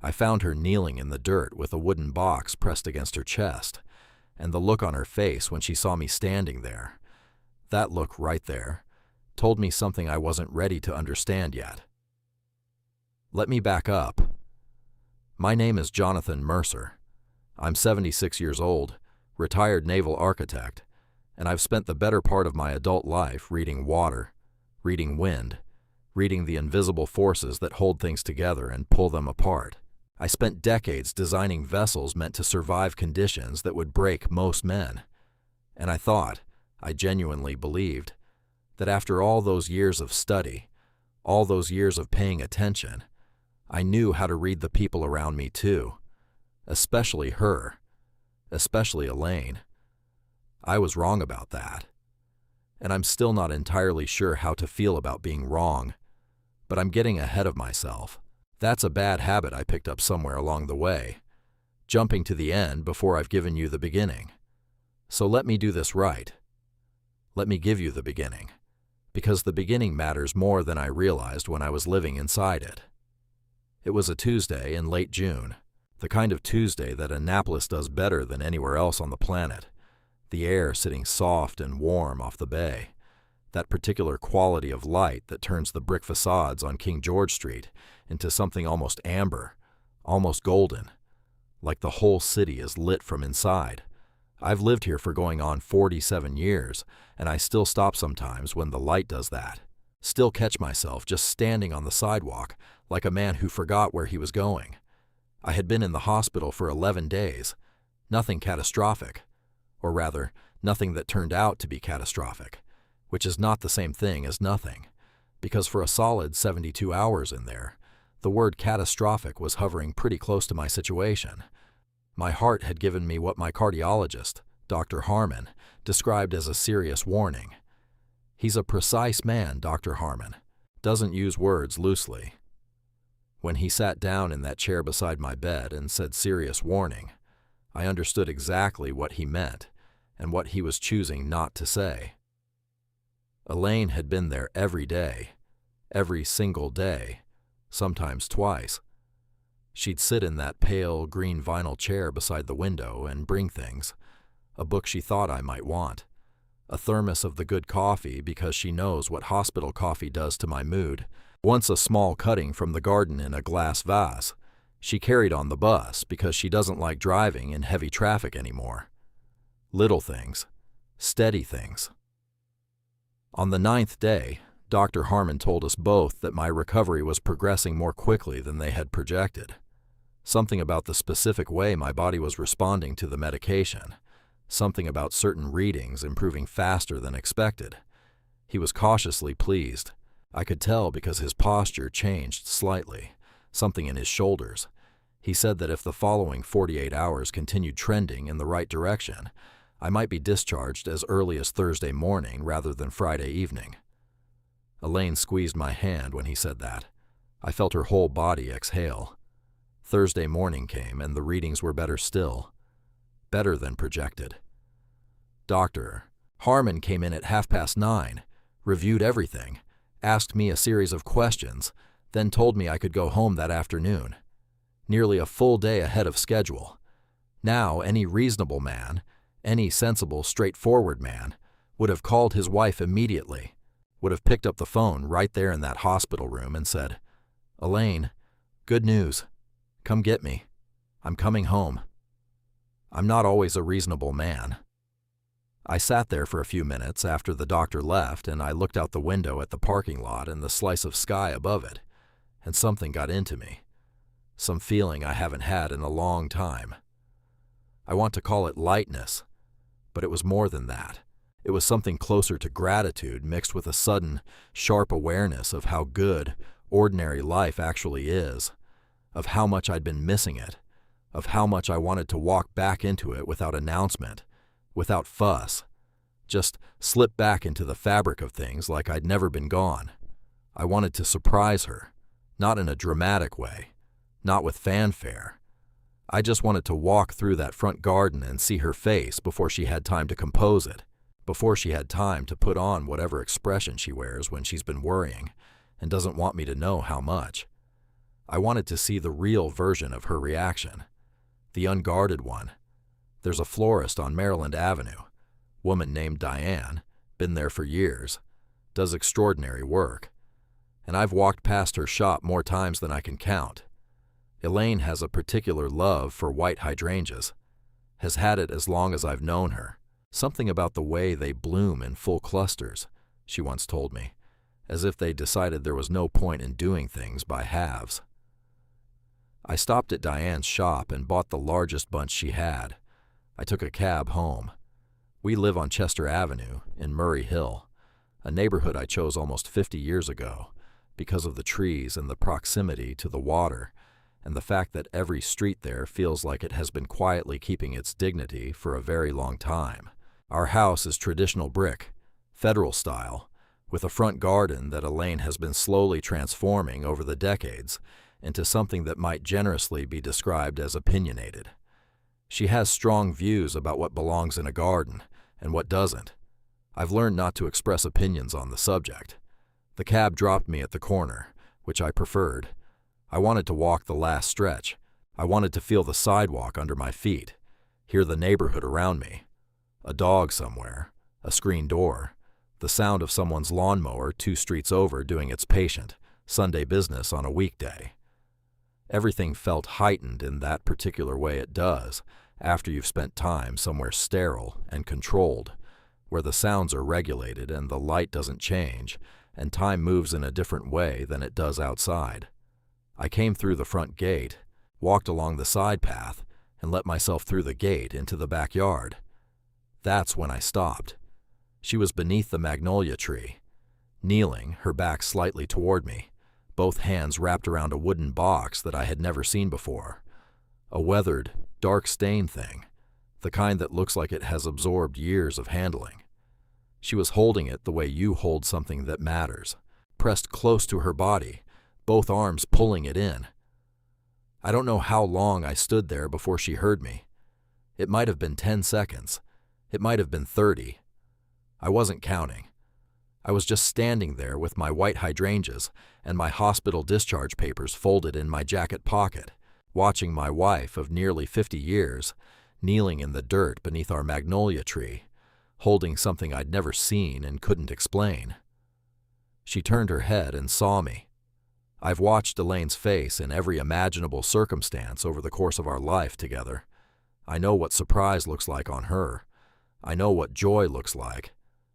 I found her kneeling in the dirt with a wooden box pressed against her chest, and the look on her face when she saw me standing there, that look right there, told me something I wasn't ready to understand yet. Let me back up. My name is Jonathan Mercer. I'm 76 years old, retired naval architect, and I've spent the better part of my adult life reading water, reading wind, reading the invisible forces that hold things together and pull them apart. I spent decades designing vessels meant to survive conditions that would break most men. And I genuinely believed, that after all those years of study, all those years of paying attention, I knew how to read the people around me too, especially her, especially Elaine. I was wrong about that. And I'm still not entirely sure how to feel about being wrong, but I'm getting ahead of myself. That's a bad habit I picked up somewhere along the way, jumping to the end before I've given you the beginning. So let me do this right. Let me give you the beginning, because the beginning matters more than I realized when I was living inside it. It was a Tuesday in late June, the kind of Tuesday that Annapolis does better than anywhere else on the planet, the air sitting soft and warm off the bay, that particular quality of light that turns the brick facades on King George Street into something almost amber, almost golden, like the whole city is lit from inside. I've lived here for going on 47 years, and I still stop sometimes when the light does that. Still catch myself just standing on the sidewalk like a man who forgot where he was going. I had been in the hospital for 11 days, nothing catastrophic, or rather, nothing that turned out to be catastrophic, which is not the same thing as nothing, because for a solid 72 hours in there, the word catastrophic was hovering pretty close to my situation. My heart had given me what my cardiologist, Dr. Harmon, described as a serious warning. He's a precise man, Dr. Harmon, doesn't use words loosely. When he sat down in that chair beside my bed and said serious warning, I understood exactly what he meant and what he was choosing not to say. Elaine had been there every day, every single day, sometimes twice. She'd sit in that pale green vinyl chair beside the window and bring things, a book she thought I might want, a thermos of the good coffee because she knows what hospital coffee does to my mood, once a small cutting from the garden in a glass vase. She carried on the bus because she doesn't like driving in heavy traffic anymore. Little things, steady things. On the 9th day, Dr. Harmon told us both that my recovery was progressing more quickly than they had projected. Something about the specific way my body was responding to the medication, something about certain readings improving faster than expected. He was cautiously pleased. I could tell because his posture changed slightly, something in his shoulders. He said that if the following 48 hours continued trending in the right direction, I might be discharged as early as Thursday morning rather than Friday evening. Elaine squeezed my hand when he said that. I felt her whole body exhale. Thursday morning came and the readings were better still. Better than projected. Dr. Harmon came in at 9:30, reviewed everything, asked me a series of questions, then told me I could go home that afternoon. Nearly a full day ahead of schedule. Now any reasonable man, any sensible, straightforward man, would have called his wife immediately, would have picked up the phone right there in that hospital room and said, "Elaine, good news. Come get me. I'm coming home." I'm not always a reasonable man. I sat there for a few minutes after the doctor left, and I looked out the window at the parking lot and the slice of sky above it, and something got into me. Some feeling I haven't had in a long time. I want to call it lightness, but it was more than that. It was something closer to gratitude mixed with a sudden, sharp awareness of how good, ordinary life actually is, of how much I'd been missing it, of how much I wanted to walk back into it without announcement, without fuss, just slip back into the fabric of things like I'd never been gone. I wanted to surprise her, not in a dramatic way, not with fanfare. I just wanted to walk through that front garden and see her face before she had time to compose it, before she had time to put on whatever expression she wears when she's been worrying and doesn't want me to know how much. I wanted to see the real version of her reaction, the unguarded one. There's a florist on Maryland Avenue, woman named Diane, been there for years, does extraordinary work, and I've walked past her shop more times than I can count. Elaine has a particular love for white hydrangeas, has had it as long as I've known her. Something about the way they bloom in full clusters, she once told me, as if they decided there was no point in doing things by halves. I stopped at Diane's shop and bought the largest bunch she had. I took a cab home. We live on Chester Avenue in Murray Hill, a neighborhood I chose almost 50 years ago because of the trees and the proximity to the water and the fact that every street there feels like it has been quietly keeping its dignity for a very long time. Our house is traditional brick, federal style, with a front garden that Elaine has been slowly transforming over the decades into something that might generously be described as opinionated. She has strong views about what belongs in a garden and what doesn't. I've learned not to express opinions on the subject. The cab dropped me at the corner, which I preferred. I wanted to walk the last stretch. I wanted to feel the sidewalk under my feet, hear the neighborhood around me. A dog somewhere, a screen door, the sound of someone's lawnmower 2 streets over doing its patient, Sunday business on a weekday. Everything felt heightened in that particular way it does after you've spent time somewhere sterile and controlled, where the sounds are regulated and the light doesn't change, and time moves in a different way than it does outside. I came through the front gate, walked along the side path, and let myself through the gate into the backyard. That's when I stopped. She was beneath the magnolia tree, kneeling, her back slightly toward me, both hands wrapped around a wooden box that I had never seen before. A weathered, dark-stained thing, the kind that looks like it has absorbed years of handling. She was holding it the way you hold something that matters, pressed close to her body, both arms pulling it in. I don't know how long I stood there before she heard me. It might have been 10 seconds. It might have been 30. I wasn't counting. I was just standing there with my white hydrangeas and my hospital discharge papers folded in my jacket pocket, watching my wife of nearly 50 years, kneeling in the dirt beneath our magnolia tree, holding something I'd never seen and couldn't explain. She turned her head and saw me. I've watched Elaine's face in every imaginable circumstance over the course of our life together. I know what surprise looks like on her. I know what joy looks like,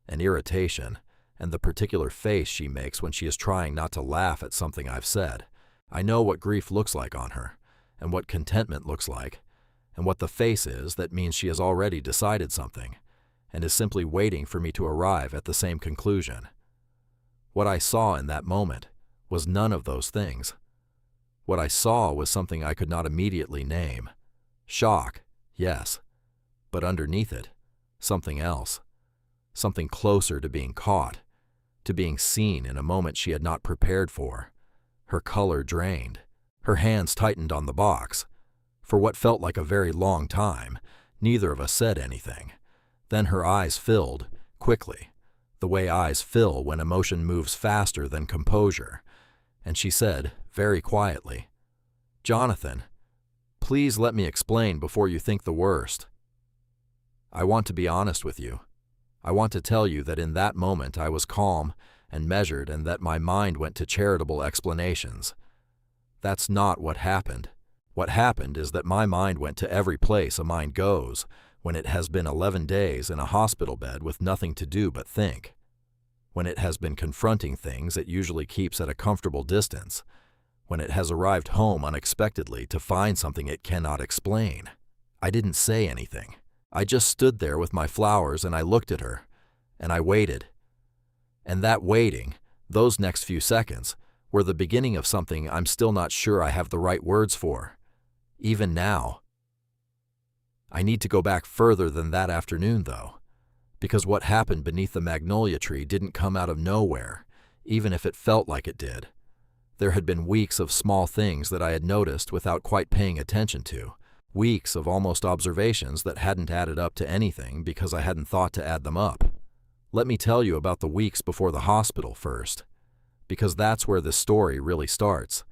and irritation, and the particular face she makes when she is trying not to laugh at something I've said. I know what grief looks like on her, and what contentment looks like, and what the face is that means she has already decided something, and is simply waiting for me to arrive at the same conclusion. What I saw in that moment was none of those things. What I saw was something I could not immediately name. Shock, yes, but underneath it, something else. Something closer to being caught, to being seen in a moment she had not prepared for. Her color drained. Her hands tightened on the box. For what felt like a very long time, neither of us said anything. Then her eyes filled, quickly, the way eyes fill when emotion moves faster than composure, and she said, very quietly, "Jonathan, please let me explain before you think the worst. I want to be honest with you. I want to tell you that in that moment I was calm and measured and that my mind went to charitable explanations. That's not what happened. What happened is that my mind went to every place a mind goes when it has been 11 days in a hospital bed with nothing to do but think. When it has been confronting things it usually keeps at a comfortable distance. When it has arrived home unexpectedly to find something it cannot explain. I didn't say anything. I just stood there with my flowers and I looked at her, and I waited. And that waiting, those next few seconds, were the beginning of something I'm still not sure I have the right words for. Even now. I need to go back further than that afternoon, though, because what happened beneath the magnolia tree didn't come out of nowhere, even if it felt like it did. There had been weeks of small things that I had noticed without quite paying attention to. Weeks of almost observations that hadn't added up to anything because I hadn't thought to add them up. Let me tell you about the weeks before the hospital first, because that's where this story really starts.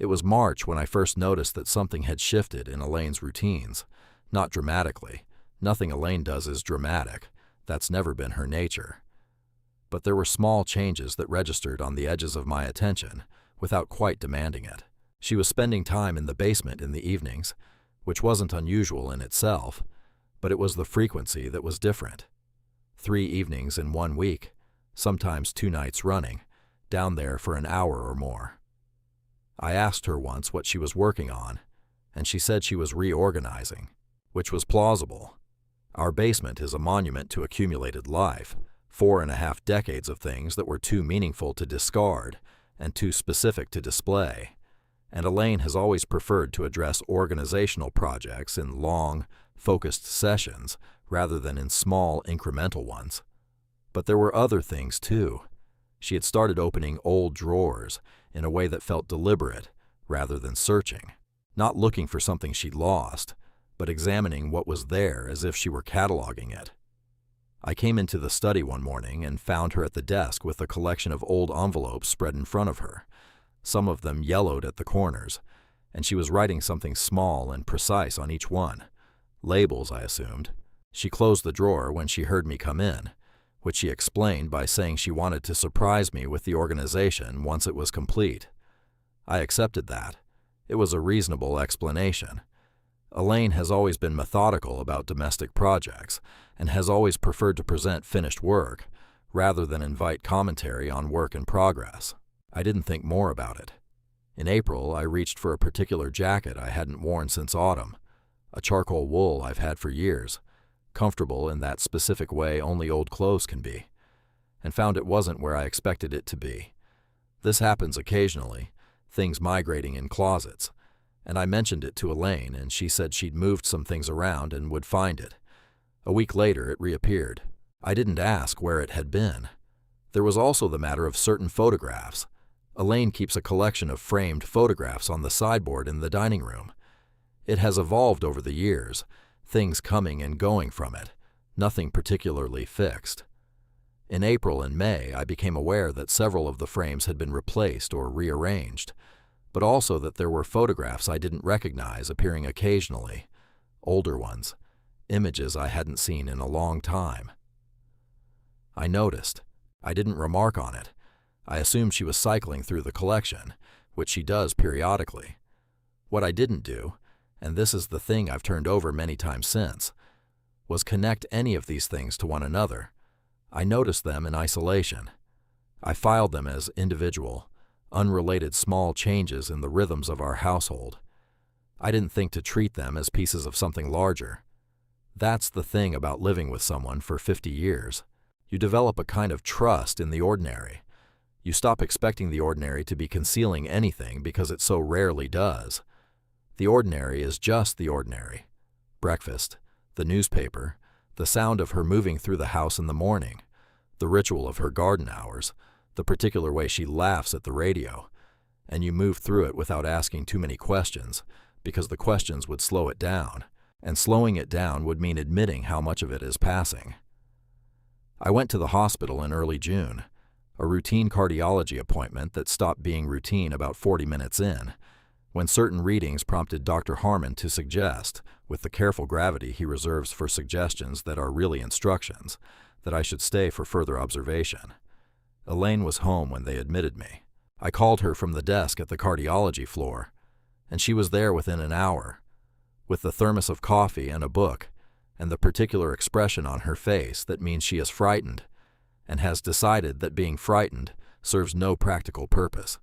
It was March when I first noticed that something had shifted in Elaine's routines. Not dramatically. Nothing Elaine does is dramatic. That's never been her nature. But there were small changes that registered on the edges of my attention, without quite demanding it. She was spending time in the basement in the evenings, which wasn't unusual in itself, but it was the frequency that was different. 3 evenings in 1 week, sometimes 2 nights running, down there for an hour or more. I asked her once what she was working on, and she said she was reorganizing, which was plausible. Our basement is a monument to accumulated life, 4.5 decades of things that were too meaningful to discard and too specific to display, and Elaine has always preferred to address organizational projects in long, focused sessions rather than in small, incremental ones. But there were other things too. She had started opening old drawers in a way that felt deliberate rather than searching, not looking for something she'd lost, but examining what was there as if she were cataloging it. I came into the study one morning and found her at the desk with a collection of old envelopes spread in front of her, some of them yellowed at the corners, and she was writing something small and precise on each one. Labels, I assumed. She closed the drawer when she heard me come in, which she explained by saying she wanted to surprise me with the organization once it was complete. I accepted that. It was a reasonable explanation. Elaine has always been methodical about domestic projects and has always preferred to present finished work rather than invite commentary on work in progress. I didn't think more about it. In April, I reached for a particular jacket I hadn't worn since autumn, a charcoal wool I've had for years, comfortable in that specific way only old clothes can be, and found it wasn't where I expected it to be. This happens occasionally, things migrating in closets, and I mentioned it to Elaine, and she said she'd moved some things around and would find it. A week later, it reappeared. I didn't ask where it had been. There was also the matter of certain photographs. Elaine keeps a collection of framed photographs on the sideboard in the dining room. It has evolved over the years, things coming and going from it, nothing particularly fixed. In April and May, I became aware that several of the frames had been replaced or rearranged, but also that there were photographs I didn't recognize appearing occasionally, older ones, images I hadn't seen in a long time. I noticed. I didn't remark on it. I assumed she was cycling through the collection, which she does periodically. What I didn't do, and this is the thing I've turned over many times since, was connect any of these things to one another. I noticed them in isolation. I filed them as individual, unrelated small changes in the rhythms of our household. I didn't think to treat them as pieces of something larger. That's the thing about living with someone for 50 years. You develop a kind of trust in the ordinary. You stop expecting the ordinary to be concealing anything because it so rarely does. The ordinary is just the ordinary. Breakfast, the newspaper, the sound of her moving through the house in the morning, the ritual of her garden hours, the particular way she laughs at the radio, and you move through it without asking too many questions, because the questions would slow it down, and slowing it down would mean admitting how much of it is passing. I went to the hospital in early June, a routine cardiology appointment that stopped being routine about 40 minutes in, when certain readings prompted Dr. Harmon to suggest, with the careful gravity he reserves for suggestions that are really instructions, that I should stay for further observation. Elaine was home when they admitted me. I called her from the desk at the cardiology floor, and she was there within an hour, with the thermos of coffee and a book, and the particular expression on her face that means she is frightened, and has decided that being frightened serves no practical purpose.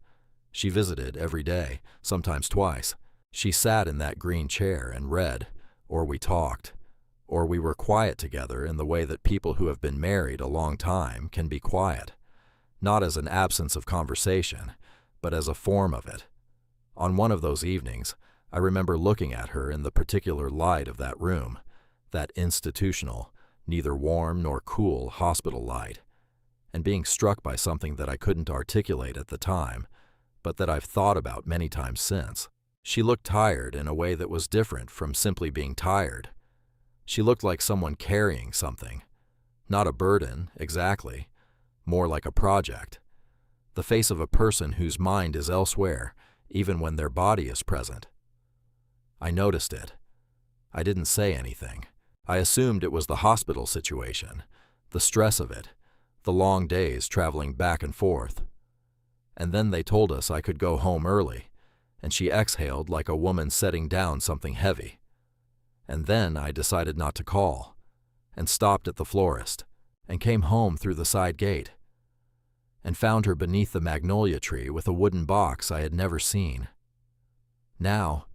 She visited every day, sometimes twice. She sat in that green chair and read, or we talked, or we were quiet together in the way that people who have been married a long time can be quiet, not as an absence of conversation, but as a form of it. On one of those evenings, I remember looking at her in the particular light of that room, that institutional, neither warm nor cool hospital light, and being struck by something that I couldn't articulate at the time, but that I've thought about many times since. She looked tired in a way that was different from simply being tired. She looked like someone carrying something. Not a burden, exactly, more like a project. The face of a person whose mind is elsewhere, even when their body is present. I noticed it. I didn't say anything. I assumed it was the hospital situation, the stress of it, the long days traveling back and forth. And then they told us I could go home early, and she exhaled like a woman setting down something heavy. And then I decided not to call, and stopped at the florist, and came home through the side gate, and found her beneath the magnolia tree with a wooden box I had never seen. Now,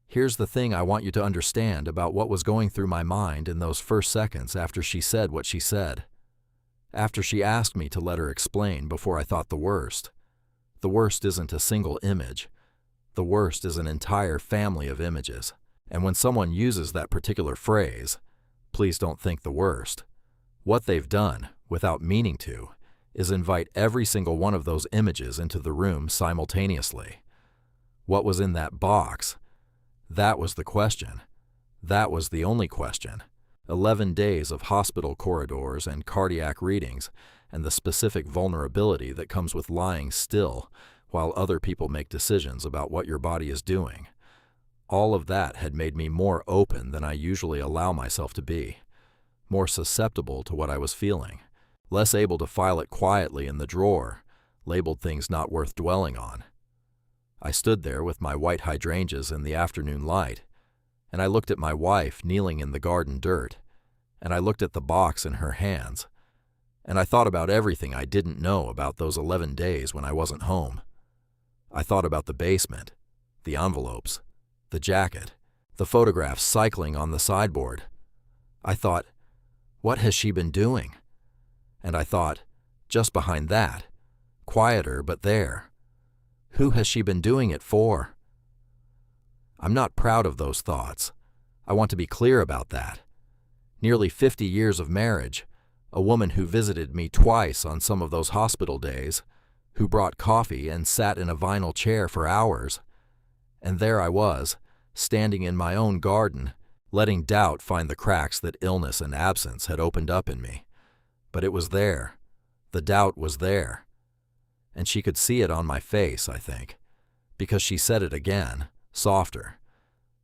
here's the thing I want you to understand about what was going through my mind in those first seconds after she said what she said. After she asked me to let her explain before I thought the worst. The worst isn't a single image. The worst is an entire family of images. And when someone uses that particular phrase, please don't think the worst. What they've done, without meaning to, is invite every single one of those images into the room simultaneously. What was in that box? That was the question. That was the only question. 11 days of hospital corridors and cardiac readings, and the specific vulnerability that comes with lying still while other people make decisions about what your body is doing. All of that had made me more open than I usually allow myself to be, more susceptible to what I was feeling, less able to file it quietly in the drawer, labeled things not worth dwelling on. I stood there with my white hydrangeas in the afternoon light, and I looked at my wife kneeling in the garden dirt, and I looked at the box in her hands, and I thought about everything I didn't know about those 11 days when I wasn't home. I thought about the basement, the envelopes, the jacket, the photographs cycling on the sideboard. I thought, what has she been doing? And I thought, just behind that, quieter but there, who has she been doing it for? I'm not proud of those thoughts. I want to be clear about that. Nearly 50 years of marriage, a woman who visited me twice on some of those hospital days, who brought coffee and sat in a vinyl chair for hours. And there I was, standing in my own garden, letting doubt find the cracks that illness and absence had opened up in me. But it was there. The doubt was there. And she could see it on my face, I think, because she said it again, softer.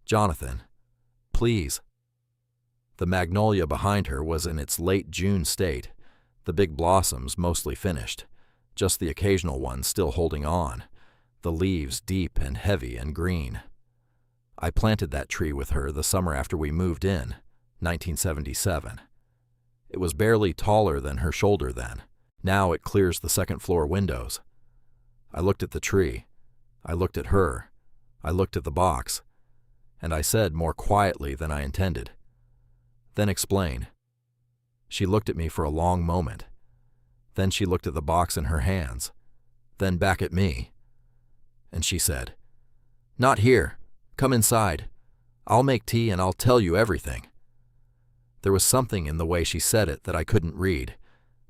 Jonathan, please. The magnolia behind her was in its late June state, the big blossoms mostly finished, just the occasional one still holding on, the leaves deep and heavy and green. I planted that tree with her the summer after we moved in, 1977. It was barely taller than her shoulder then. Now it clears the second-floor windows. I looked at the tree. I looked at her. I looked at the box. And I said more quietly than I intended, "Then explain." She looked at me for a long moment. Then she looked at the box in her hands. Then back at me. And she said, "Not here. Come inside. I'll make tea and I'll tell you everything." There was something in the way she said it that I couldn't read.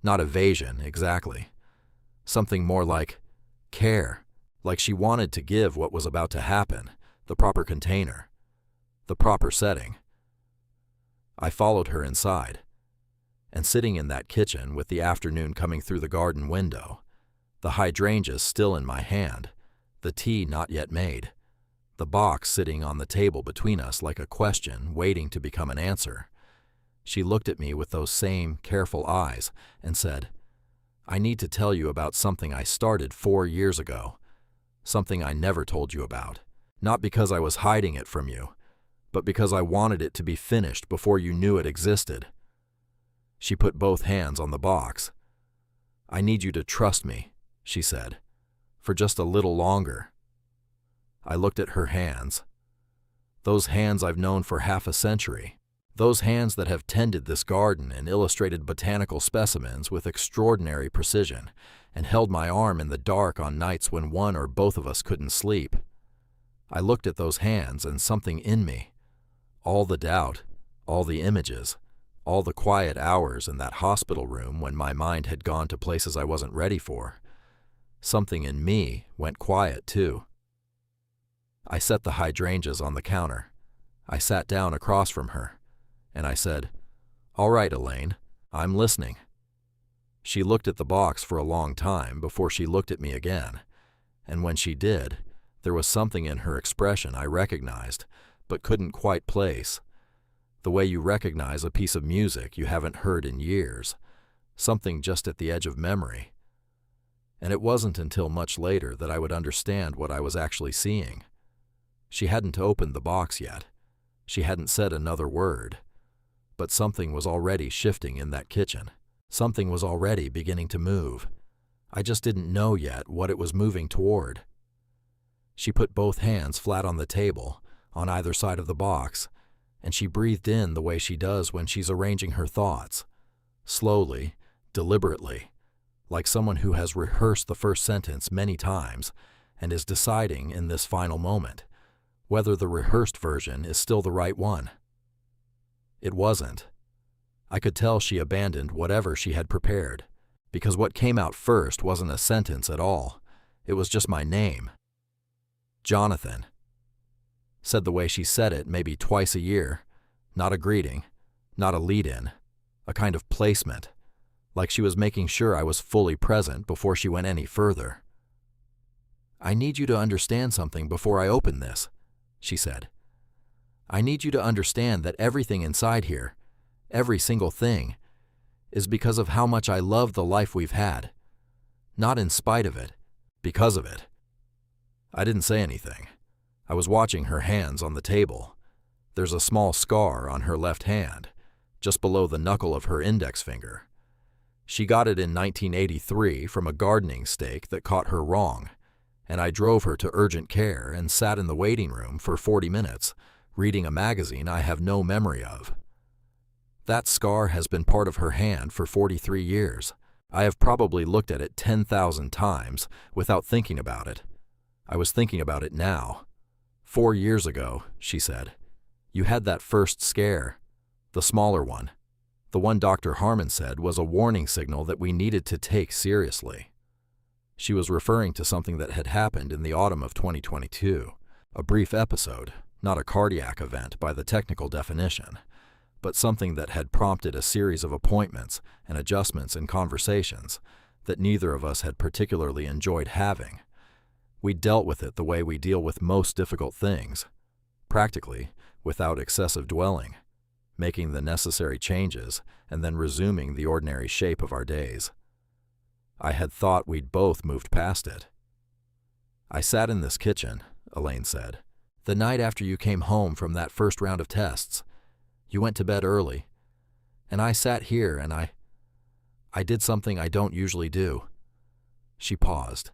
Not evasion, exactly. Something more like care, like she wanted to give what was about to happen, the proper container, the proper setting. I followed her inside, and sitting in that kitchen with the afternoon coming through the garden window, the hydrangeas still in my hand, the tea not yet made, the box sitting on the table between us like a question waiting to become an answer, she looked at me with those same careful eyes and said, "I need to tell you about something I started 4 years ago, something I never told you about, not because I was hiding it from you, but because I wanted it to be finished before you knew it existed." She put both hands on the box. "I need you to trust me," she said, "for just a little longer." I looked at her hands. Those hands I've known for half a century. Those hands that have tended this garden and illustrated botanical specimens with extraordinary precision and held my arm in the dark on nights when one or both of us couldn't sleep. I looked at those hands and something in me, all the doubt, all the images, all the quiet hours in that hospital room when my mind had gone to places I wasn't ready for, something in me went quiet too. I set the hydrangeas on the counter. I sat down across from her. And I said, "All right, Elaine, I'm listening." She looked at the box for a long time before she looked at me again, and when she did, There was something in her expression I recognized, but couldn't quite place. The way you recognize a piece of music you haven't heard in years, something just at the edge of memory. And it wasn't until much later that I would understand what I was actually seeing. She hadn't opened the box yet. She hadn't said another word. But something was already shifting in that kitchen. Something was already beginning to move. I just didn't know yet what it was moving toward. She put both hands flat on the table, on either side of the box, and she breathed in the way she does when she's arranging her thoughts. Slowly, deliberately, like someone who has rehearsed the first sentence many times and is deciding in this final moment whether the rehearsed version is still the right one. It wasn't. I could tell she abandoned whatever she had prepared, because what came out first wasn't a sentence at all. It was just my name. Jonathan. Said the way she said it maybe twice a year, not a greeting, not a lead-in, a kind of placement, like she was making sure I was fully present before she went any further. "I need you to understand something before I open this," she said. "I need you to understand that everything inside here, every single thing, is because of how much I love the life we've had. Not in spite of it, because of it." I didn't say anything. I was watching her hands on the table. There's a small scar on her left hand, just below the knuckle of her index finger. She got it in 1983 from a gardening stake that caught her wrong, and I drove her to urgent care and sat in the waiting room for 40 minutes, reading a magazine I have no memory of. That scar has been part of her hand for 43 years. I have probably looked at it 10,000 times without thinking about it. I was thinking about it now. 4 years ago, she said, you had that first scare, the smaller one, the one Dr. Harmon said was a warning signal that we needed to take seriously. She was referring to something that had happened in the autumn of 2022, a brief episode, not a cardiac event by the technical definition, but something that had prompted a series of appointments and adjustments in conversations that neither of us had particularly enjoyed having. We dealt with it the way we deal with most difficult things, practically without excessive dwelling, making the necessary changes and then resuming the ordinary shape of our days. I had thought we'd both moved past it. "I sat in this kitchen," Elaine said, "the night after you came home from that first round of tests. You went to bed early, and I sat here and I did something I don't usually do." She paused.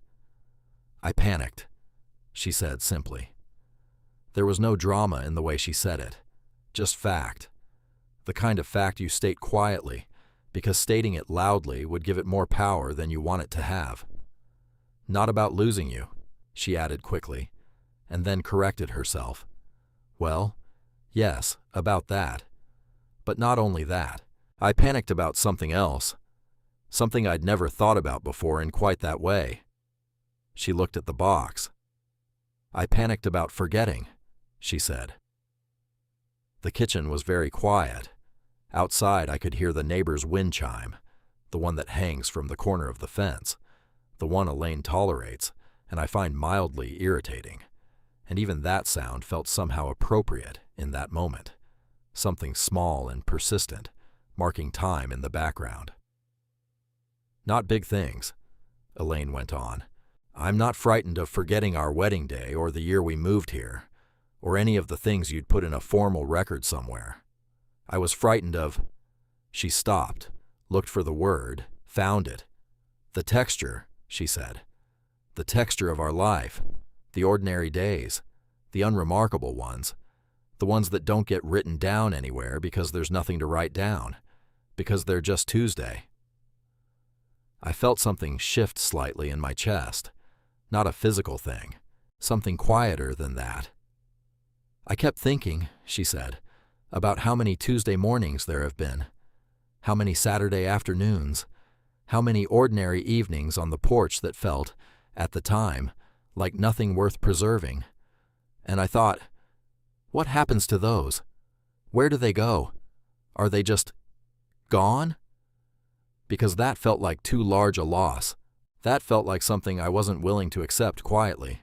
"I panicked," she said simply. There was no drama in the way she said it, just fact. The kind of fact you state quietly, because stating it loudly would give it more power than you want it to have. "Not about losing you," she added quickly, and then corrected herself. "Well, yes, about that. But not only that. I panicked about something else, something I'd never thought about before in quite that way." She looked at the box. "I panicked about forgetting," she said. The kitchen was very quiet. Outside I could hear the neighbor's wind chime, the one that hangs from the corner of the fence, the one Elaine tolerates, and I find mildly irritating. And even that sound felt somehow appropriate in that moment, something small and persistent, marking time in the background. "Not big things," Elaine went on. "I'm not frightened of forgetting our wedding day or the year we moved here, or any of the things you'd put in a formal record somewhere. I was frightened of—" She stopped, looked for the word, found it. "The texture," she said. "The texture of our life, the ordinary days, the unremarkable ones, the ones that don't get written down anywhere because there's nothing to write down, because they're just Tuesday." I felt something shift slightly in my chest, not a physical thing, something quieter than that. "I kept thinking," she said, "about how many Tuesday mornings there have been, how many Saturday afternoons, how many ordinary evenings on the porch that felt, at the time, like nothing worth preserving. And I thought, what happens to those? Where do they go? Are they just gone? Because that felt like too large a loss. That felt like something I wasn't willing to accept quietly."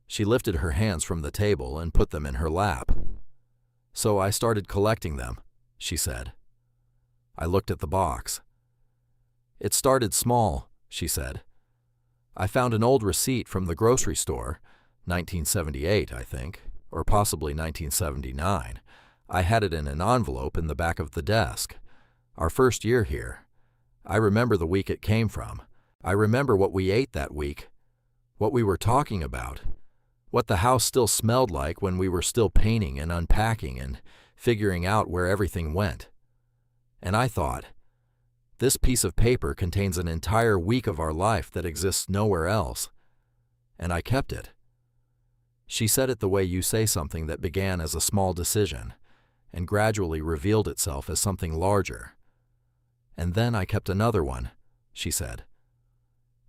She lifted her hands from the table and put them in her lap. "So I started collecting them," she said. I looked at the box. "It started small," she said. "I found an old receipt from the grocery store, 1978, I think, or possibly 1979. I had it in an envelope in the back of the desk. Our first year here. I remember the week it came from. I remember what we ate that week, what we were talking about, what the house still smelled like when we were still painting and unpacking and figuring out where everything went. And I thought, this piece of paper contains an entire week of our life that exists nowhere else. And I kept it." She said it the way you say something that began as a small decision and gradually revealed itself as something larger. "And then I kept another one," she said.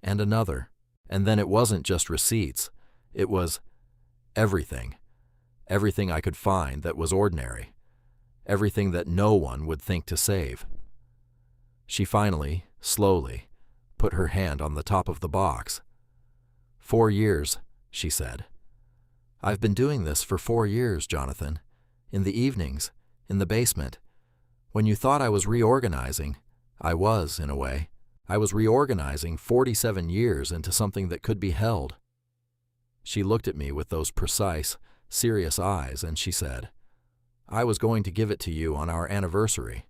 "And another. And then it wasn't just receipts. It was everything. Everything I could find that was ordinary. Everything that no one would think to save." She finally, slowly, put her hand on the top of the box. 4 years, she said. "I've been doing this for 4 years, Jonathan. In the evenings, in the basement. When you thought I was reorganizing, I was, in a way. I was reorganizing 47 years into something that could be held." She looked at me with those precise, serious eyes, and she said, "I was going to give it to you on our anniversary.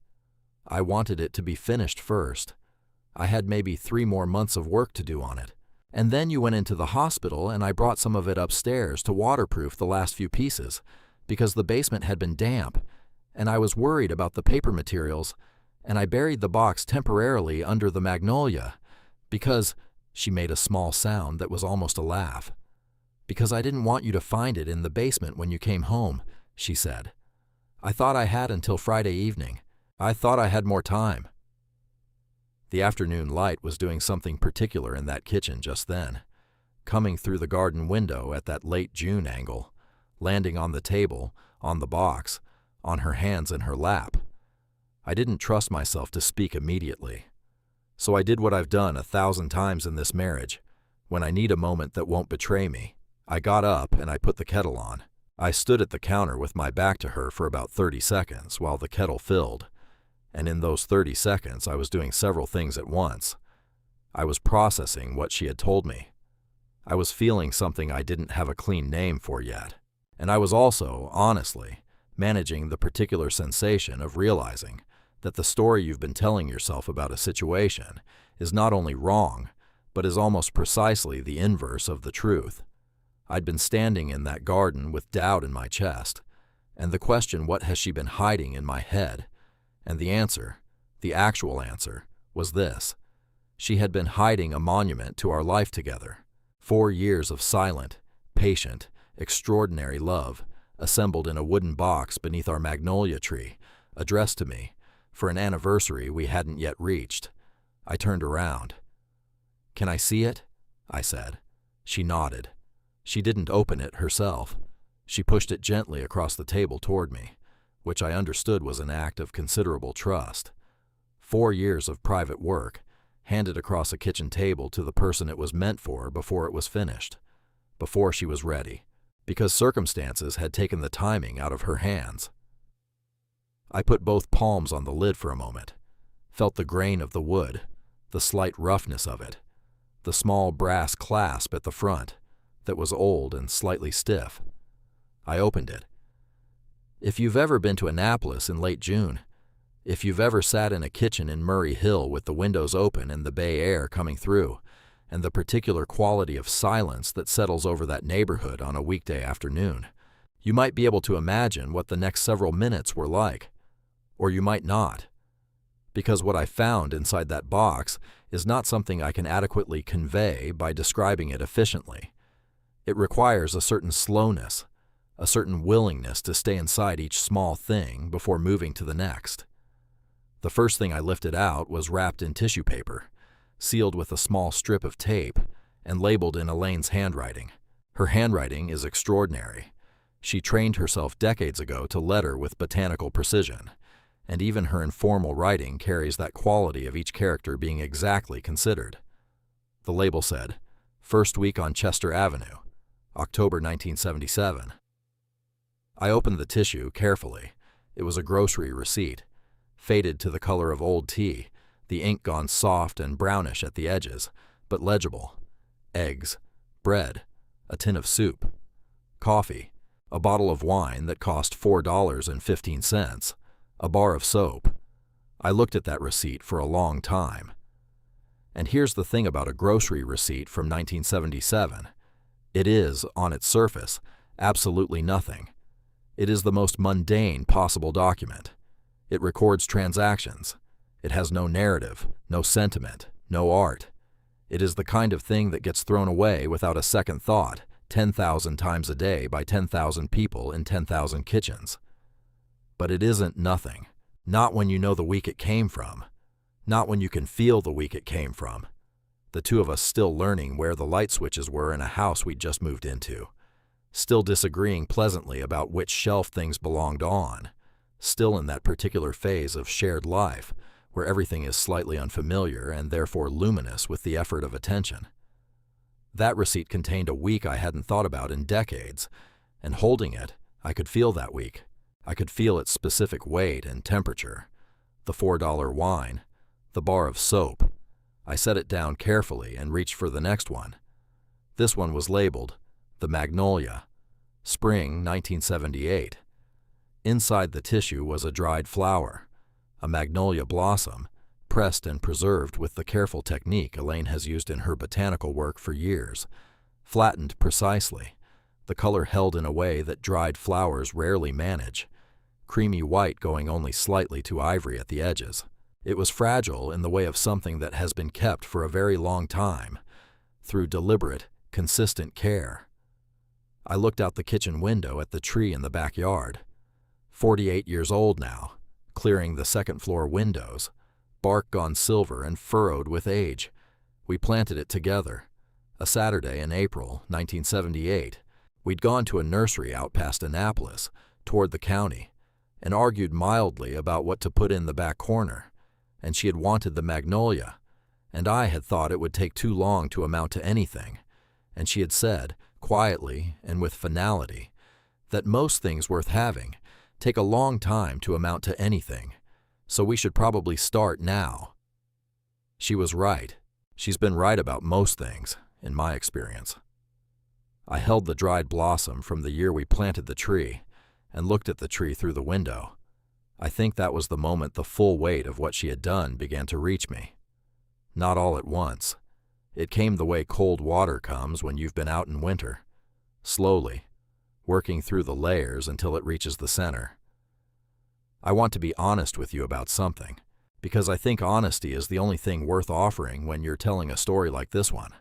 I wanted it to be finished first. I had maybe 3 more months of work to do on it. And then you went into the hospital and I brought some of it upstairs to waterproof the last few pieces, because the basement had been damp, and I was worried about the paper materials, and I buried the box temporarily under the magnolia, because," she made a small sound that was almost a laugh, "because I didn't want you to find it in the basement when you came home," she said. "I thought I had until Friday evening. I thought I had more time." The afternoon light was doing something particular in that kitchen just then, coming through the garden window at that late June angle, landing on the table, on the box, on her hands in her lap. I didn't trust myself to speak immediately. So I did what I've done 1,000 times in this marriage. When I need a moment that won't betray me, I got up and I put the kettle on. I stood at the counter with my back to her for about 30 seconds while the kettle filled. And in those 30 seconds, I was doing several things at once. I was processing what she had told me. I was feeling something I didn't have a clean name for yet. And I was also, honestly, managing the particular sensation of realizing that the story you've been telling yourself about a situation is not only wrong, but is almost precisely the inverse of the truth. I'd been standing in that garden with doubt in my chest, and the question, what has she been hiding, in my head? And the answer, the actual answer, was this. She had been hiding a monument to our life together. 4 years of silent, patient, extraordinary love, assembled in a wooden box beneath our magnolia tree, addressed to me, for an anniversary we hadn't yet reached. I turned around. "Can I see it?" I said. She nodded. She didn't open it herself. She pushed it gently across the table toward me, which I understood was an act of considerable trust. 4 years of private work, handed across a kitchen table to the person it was meant for before it was finished, before she was ready, because circumstances had taken the timing out of her hands. I put both palms on the lid for a moment, felt the grain of the wood, the slight roughness of it, the small brass clasp at the front that was old and slightly stiff. I opened it. If you've ever been to Annapolis in late June, if you've ever sat in a kitchen in Murray Hill with the windows open and the bay air coming through, and the particular quality of silence that settles over that neighborhood on a weekday afternoon, you might be able to imagine what the next several minutes were like. Or you might not. Because what I found inside that box is not something I can adequately convey by describing it efficiently. It requires a certain slowness, a certain willingness to stay inside each small thing before moving to the next. The first thing I lifted out was wrapped in tissue paper, sealed with a small strip of tape, and labeled in Elaine's handwriting. Her handwriting is extraordinary. She trained herself decades ago to letter with botanical precision, and even her informal writing carries that quality of each character being exactly considered. The label said, "First week on Chester Avenue," October 1977. I opened the tissue carefully. It was a grocery receipt, faded to the color of old tea, the ink gone soft and brownish at the edges, but legible. Eggs, bread, a tin of soup, coffee, a bottle of wine that cost $4.15, a bar of soap. I looked at that receipt for a long time. And here's the thing about a grocery receipt from 1977. It is, on its surface, absolutely nothing. It is the most mundane possible document. It records transactions. It has no narrative, no sentiment, no art. It is the kind of thing that gets thrown away without a second thought, 10,000 times a day by 10,000 people in 10,000 kitchens. But it isn't nothing. Not when you know the week it came from. Not when you can feel the week it came from. The two of us still learning where the light switches were in a house we'd just moved into. Still disagreeing pleasantly about which shelf things belonged on. Still in that particular phase of shared life, where everything is slightly unfamiliar and therefore luminous with the effort of attention. That receipt contained a week I hadn't thought about in decades, and holding it, I could feel that week. I could feel its specific weight and temperature. The $4 wine, the bar of soap. I set it down carefully and reached for the next one. This one was labeled The Magnolia, Spring 1978. Inside the tissue was a dried flower, a magnolia blossom, pressed and preserved with the careful technique Elaine has used in her botanical work for years, flattened precisely, the color held in a way that dried flowers rarely manage, creamy white going only slightly to ivory at the edges. It was fragile in the way of something that has been kept for a very long time, through deliberate, consistent care. I looked out the kitchen window at the tree in the backyard. 48 years old now, clearing the second-floor windows, bark gone silver and furrowed with age. We planted it together. A Saturday in April 1978. We'd gone to a nursery out past Annapolis, toward the county, and argued mildly about what to put in the back corner, and she had wanted the magnolia, and I had thought it would take too long to amount to anything, and she had said, quietly and with finality, that most things worth having take a long time to amount to anything, so we should probably start now. She was right. She's been right about most things, in my experience. I held the dried blossom from the year we planted the tree and looked at the tree through the window. I think that was the moment the full weight of what she had done began to reach me. Not all at once. It came the way cold water comes when you've been out in winter, slowly, working through the layers until it reaches the center. I want to be honest with you about something, because I think honesty is the only thing worth offering when you're telling a story like this one.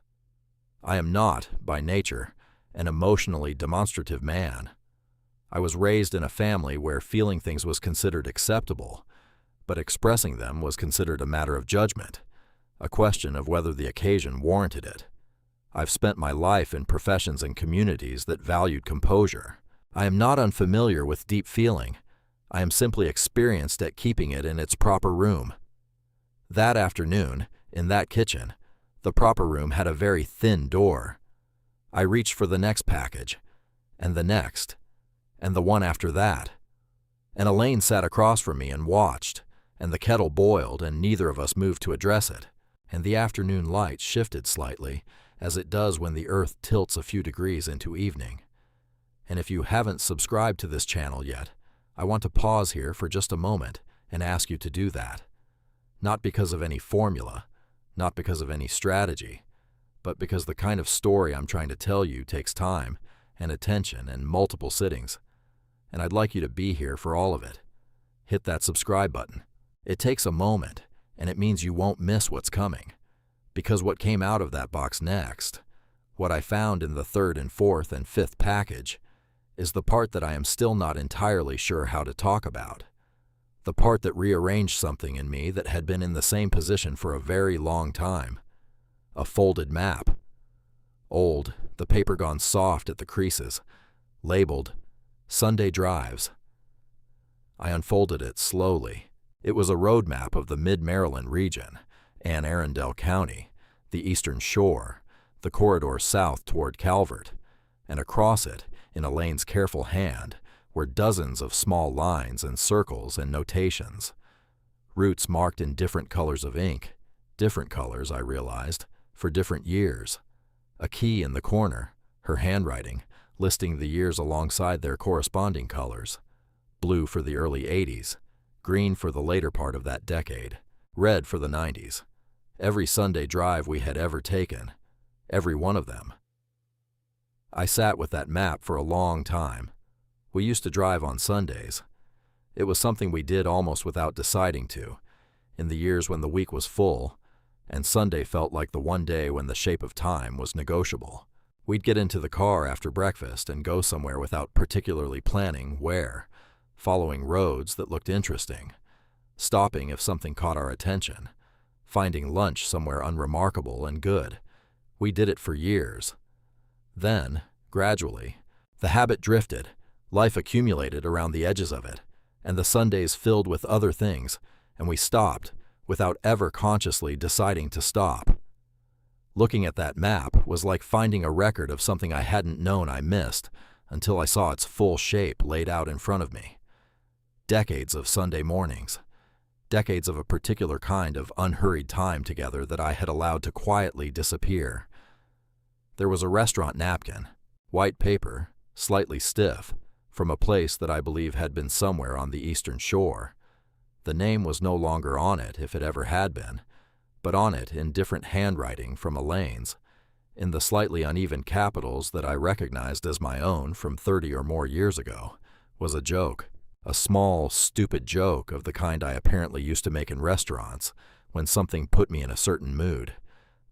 I am not, by nature, an emotionally demonstrative man. I was raised in a family where feeling things was considered acceptable, but expressing them was considered a matter of judgment, a question of whether the occasion warranted it. I've spent my life in professions and communities that valued composure. I am not unfamiliar with deep feeling. I am simply experienced at keeping it in its proper room. That afternoon, in that kitchen, the proper room had a very thin door. I reached for the next package, and the next, and the one after that. And Elaine sat across from me and watched, and the kettle boiled and neither of us moved to address it, and the afternoon light shifted slightly, as it does when the earth tilts a few degrees into evening. And if you haven't subscribed to this channel yet, I want to pause here for just a moment and ask you to do that. Not because of any formula, not because of any strategy, but because the kind of story I'm trying to tell you takes time and attention and multiple sittings. And I'd like you to be here for all of it. Hit that subscribe button. It takes a moment, and it means you won't miss what's coming. Because what came out of that box next, what I found in the third and fourth and fifth package, is the part that I am still not entirely sure how to talk about. The part that rearranged something in me that had been in the same position for a very long time. A folded map. Old, the paper gone soft at the creases, labeled Sunday Drives. I unfolded it slowly. It was a road map of the Mid-Maryland region, Anne Arundel County, the Eastern Shore, the corridor south toward Calvert, and across it, in Elaine's careful hand, were dozens of small lines and circles and notations. Routes marked in different colors of ink, different colors, I realized, for different years. A key in the corner, her handwriting, listing the years alongside their corresponding colors. Blue for the early 80s, green for the later part of that decade, red for the 90s. Every Sunday drive we had ever taken, every one of them. I sat with that map for a long time. We used to drive on Sundays. It was something we did almost without deciding to, in the years when the week was full, and Sunday felt like the one day when the shape of time was negotiable. We'd get into the car after breakfast and go somewhere without particularly planning where, following roads that looked interesting, stopping if something caught our attention, finding lunch somewhere unremarkable and good. We did it for years. Then, gradually, the habit drifted, life accumulated around the edges of it, and the Sundays filled with other things, and we stopped, without ever consciously deciding to stop. Looking at that map was like finding a record of something I hadn't known I missed until I saw its full shape laid out in front of me. Decades of Sunday mornings, decades of a particular kind of unhurried time together that I had allowed to quietly disappear. There was a restaurant napkin, white paper, slightly stiff, from a place that I believe had been somewhere on the Eastern Shore. The name was no longer on it, if it ever had been, but on it in different handwriting from Elaine's, in the slightly uneven capitals that I recognized as my own from 30 or more years ago, was a joke. A small, stupid joke of the kind I apparently used to make in restaurants when something put me in a certain mood.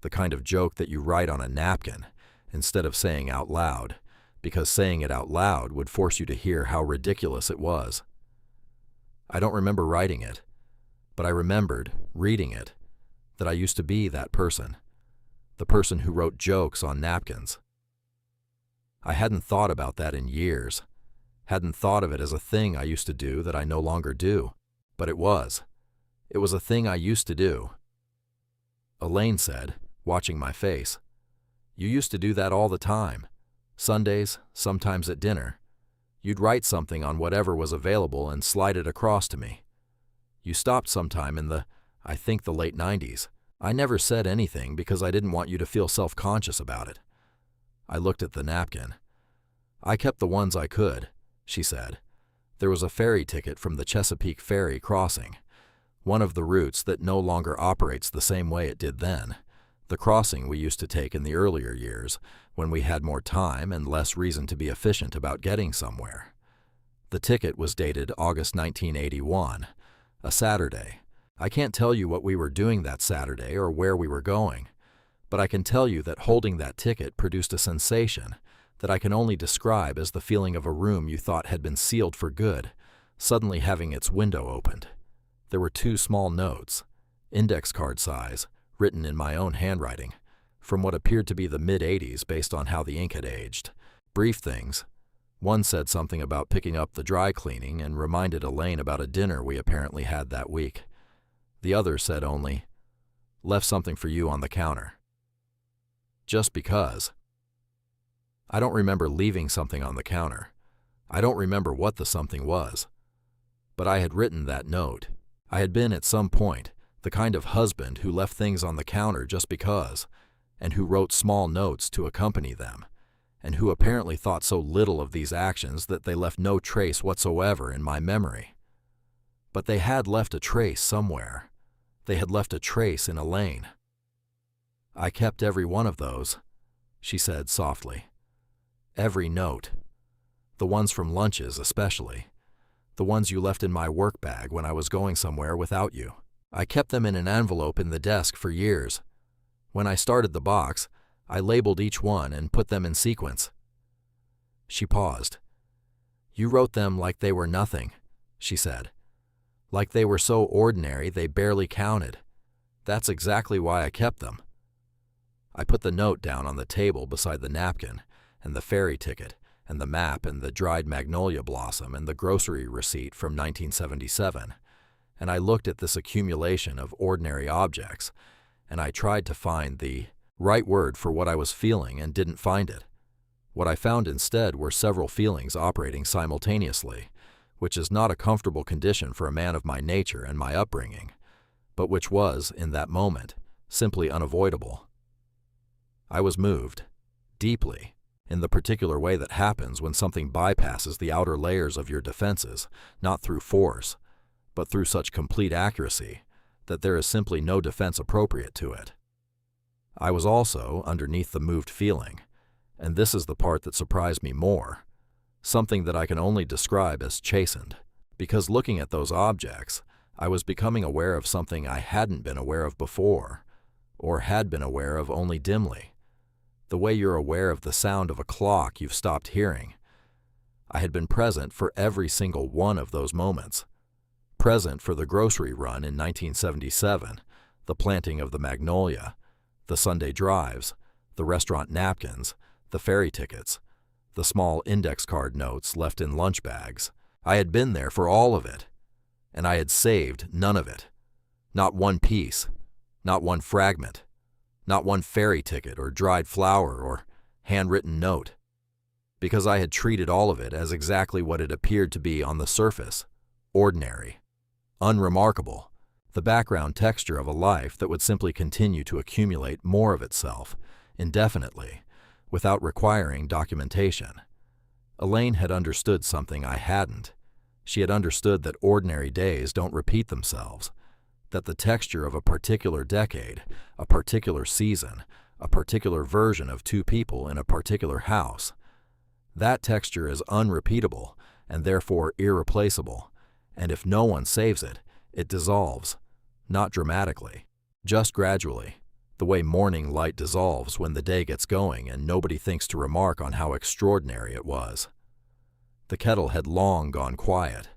The kind of joke that you write on a napkin instead of saying out loud, because saying it out loud would force you to hear how ridiculous it was. I don't remember writing it, but I remembered, reading it, that I used to be that person, the person who wrote jokes on napkins. I hadn't thought about that in years, hadn't thought of it as a thing I used to do that I no longer do, but it was. It was a thing I used to do. Elaine said, watching my face, "You used to do that all the time. Sundays, sometimes at dinner. You'd write something on whatever was available and slide it across to me. You stopped sometime in I think the late 90s. I never said anything because I didn't want you to feel self-conscious about it." I looked at the napkin. "I kept the ones I could," she said. "There was a ferry ticket from the Chesapeake Ferry crossing, one of the routes that no longer operates the same way it did then, the crossing we used to take in the earlier years, when we had more time and less reason to be efficient about getting somewhere. The ticket was dated August 1981, a Saturday. I can't tell you what we were doing that Saturday or where we were going, but I can tell you that holding that ticket produced a sensation that I can only describe as the feeling of a room you thought had been sealed for good, suddenly having its window opened. There were 2 small notes, index card size, written in my own handwriting, from what appeared to be the mid-'80s based on how the ink had aged. Brief things. One said something about picking up the dry cleaning and reminded Elaine about a dinner we apparently had that week. The other said only, "Left something for you on the counter." Just because. I don't remember leaving something on the counter. I don't remember what the something was. But I had written that note. I had been at some point the kind of husband who left things on the counter just because, and who wrote small notes to accompany them, and who apparently thought so little of these actions that they left no trace whatsoever in my memory. But they had left a trace somewhere. They had left a trace in Elaine. "I kept every one of those," she said softly. "Every note. The ones from lunches especially. The ones you left in my work bag when I was going somewhere without you. I kept them in an envelope in the desk for years. When I started the box, I labeled each one and put them in sequence." She paused. "You wrote them like they were nothing," she said. "Like they were so ordinary they barely counted. That's exactly why I kept them." I put the note down on the table beside the napkin, and the ferry ticket, and the map, and the dried magnolia blossom, and the grocery receipt from 1977, and I looked at this accumulation of ordinary objects, and I tried to find the right word for what I was feeling and didn't find it. What I found instead were several feelings operating simultaneously, which is not a comfortable condition for a man of my nature and my upbringing, but which was, in that moment, simply unavoidable. I was moved, deeply, in the particular way that happens when something bypasses the outer layers of your defenses, not through force, but through such complete accuracy that there is simply no defense appropriate to it. I was also, underneath the moved feeling, and this is the part that surprised me more, something that I can only describe as chastened, because looking at those objects, I was becoming aware of something I hadn't been aware of before, or had been aware of only dimly, the way you're aware of the sound of a clock you've stopped hearing. I had been present for every single one of those moments, present for the grocery run in 1977, the planting of the magnolia, the Sunday drives, the restaurant napkins, the ferry tickets, the small index card notes left in lunch bags. I had been there for all of it, and I had saved none of it. Not one piece, not one fragment, not one ferry ticket or dried flower or handwritten note, because I had treated all of it as exactly what it appeared to be on the surface, ordinary, unremarkable, the background texture of a life that would simply continue to accumulate more of itself, indefinitely, without requiring documentation. Elaine had understood something I hadn't. She had understood that ordinary days don't repeat themselves, that the texture of a particular decade, a particular season, a particular version of two people in a particular house, that texture is unrepeatable and therefore irreplaceable, and if no one saves it, it dissolves, not dramatically, just gradually, the way morning light dissolves when the day gets going and nobody thinks to remark on how extraordinary it was. The kettle had long gone quiet.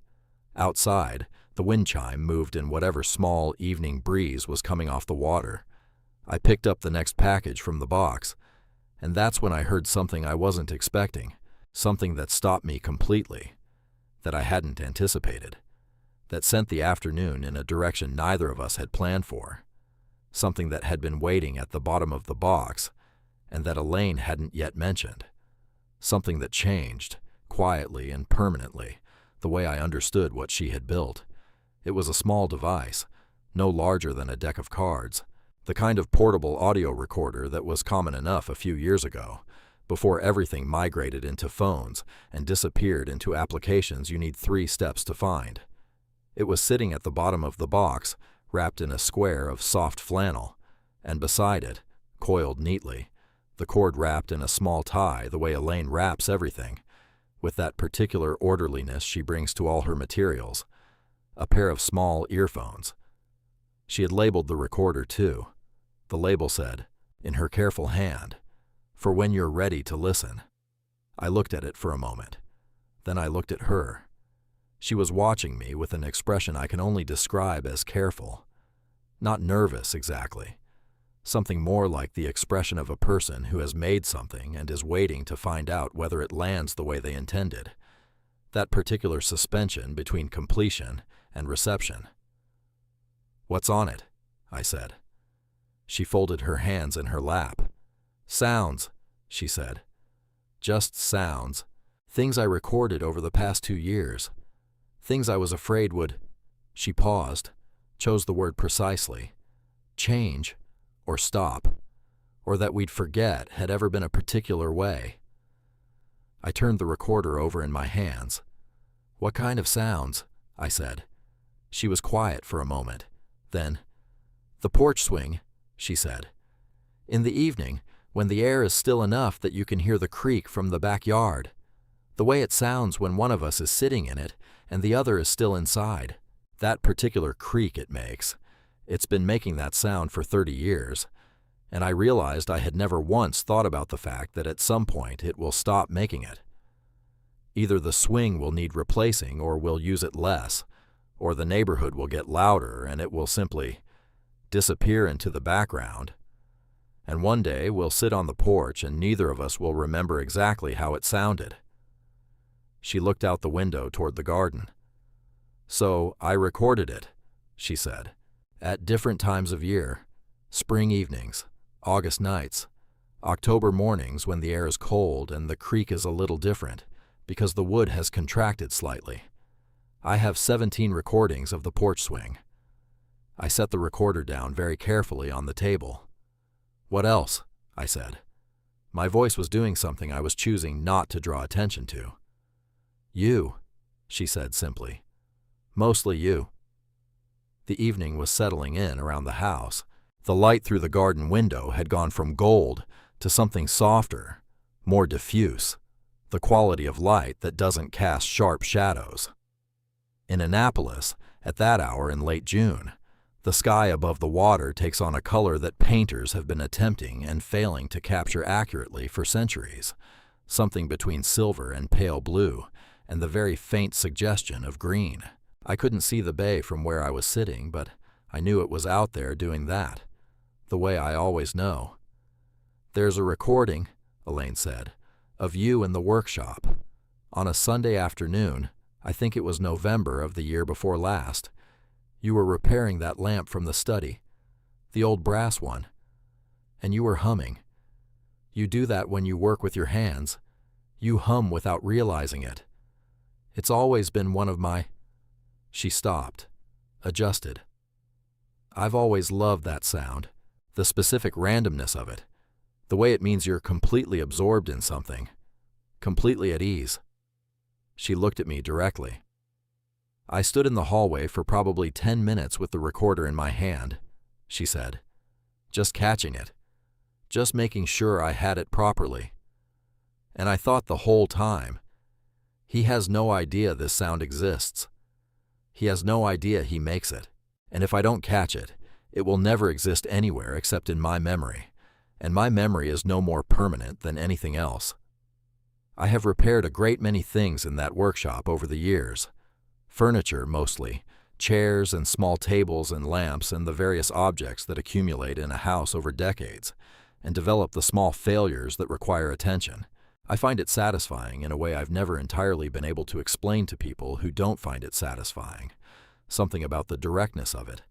Outside, the wind chime moved in whatever small evening breeze was coming off the water. I picked up the next package from the box, and that's when I heard something I wasn't expecting, something that stopped me completely, that I hadn't anticipated, that sent the afternoon in a direction neither of us had planned for, something that had been waiting at the bottom of the box and that Elaine hadn't yet mentioned, something that changed, quietly and permanently, the way I understood what she had built. It was a small device, no larger than a deck of cards, the kind of portable audio recorder that was common enough a few years ago, before everything migrated into phones and disappeared into applications you need 3 steps to find. It was sitting at the bottom of the box, wrapped in a square of soft flannel, and beside it, coiled neatly, the cord wrapped in a small tie the way Elaine wraps everything, with that particular orderliness she brings to all her materials, a pair of small earphones. She had labeled the recorder too. The label said, in her careful hand, "For when you're ready to listen." I looked at it for a moment. Then I looked at her. She was watching me with an expression I can only describe as careful. Not nervous exactly. Something more like the expression of a person who has made something and is waiting to find out whether it lands the way they intended. That particular suspension between completion and reception. "What's on it?" I said. She folded her hands in her lap. "Sounds," she said. "Just sounds. Things I recorded over the past 2 years. Things I was afraid would—" She paused, chose the word precisely. "Change, or stop, or that we'd forget had ever been a particular way." I turned the recorder over in my hands. "What kind of sounds?" I said. She was quiet for a moment. Then, "The porch swing," she said. "In the evening, when the air is still enough that you can hear the creak from the backyard. The way it sounds when one of us is sitting in it and the other is still inside. That particular creak it makes. It's been making that sound for 30 years, and I realized I had never once thought about the fact that at some point it will stop making it. Either the swing will need replacing or we'll use it less, or the neighborhood will get louder and it will simply disappear into the background. And one day we'll sit on the porch and neither of us will remember exactly how it sounded." She looked out the window toward the garden. "So I recorded it," she said, "at different times of year, spring evenings, August nights, October mornings when the air is cold and the creak is a little different because the wood has contracted slightly. I have 17 recordings of the porch swing. I set the recorder down very carefully on the table. "What else?" I said. My voice was doing something I was choosing not to draw attention to. "You," she said simply. "Mostly you." The evening was settling in around the house. The light through the garden window had gone from gold to something softer, more diffuse, the quality of light that doesn't cast sharp shadows. In Annapolis, at that hour in late June, the sky above the water takes on a color that painters have been attempting and failing to capture accurately for centuries, something between silver and pale blue, and the very faint suggestion of green. I couldn't see the bay from where I was sitting, but I knew it was out there doing that, the way I always know. "There's a recording," Elaine said, "of you in the workshop. On a Sunday afternoon, I think it was November of the year before last. You were repairing that lamp from the study, the old brass one, and you were humming. You do that when you work with your hands. You hum without realizing it. It's always been one of my—" She stopped, adjusted. "I've always loved that sound, the specific randomness of it, the way it means you're completely absorbed in something, completely at ease." She looked at me directly. "I stood in the hallway for probably 10 minutes with the recorder in my hand," she said, "just catching it, just making sure I had it properly. And I thought the whole time, he has no idea this sound exists. He has no idea he makes it, and if I don't catch it, it will never exist anywhere except in my memory, and my memory is no more permanent than anything else. I have repaired a great many things in that workshop over the years. Furniture, mostly, chairs and small tables and lamps and the various objects that accumulate in a house over decades, and develop the small failures that require attention. I find it satisfying in a way I've never entirely been able to explain to people who don't find it satisfying. Something about the directness of it,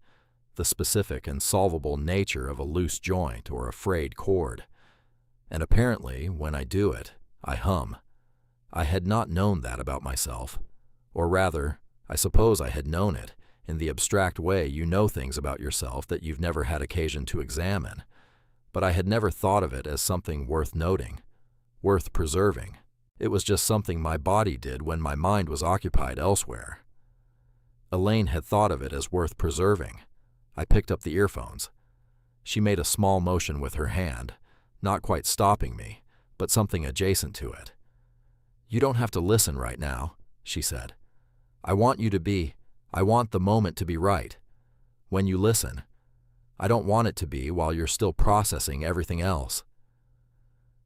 the specific and solvable nature of a loose joint or a frayed cord. And apparently, when I do it, I hum. I had not known that about myself. Or rather, I suppose I had known it, in the abstract way you know things about yourself that you've never had occasion to examine, but I had never thought of it as something worth noting, worth preserving. It was just something my body did when my mind was occupied elsewhere. Elaine had thought of it as worth preserving. I picked up the earphones. She made a small motion with her hand, not quite stopping me, but something adjacent to it. "You don't have to listen right now," she said. I want the moment to be right. When you listen, I don't want it to be while you're still processing everything else."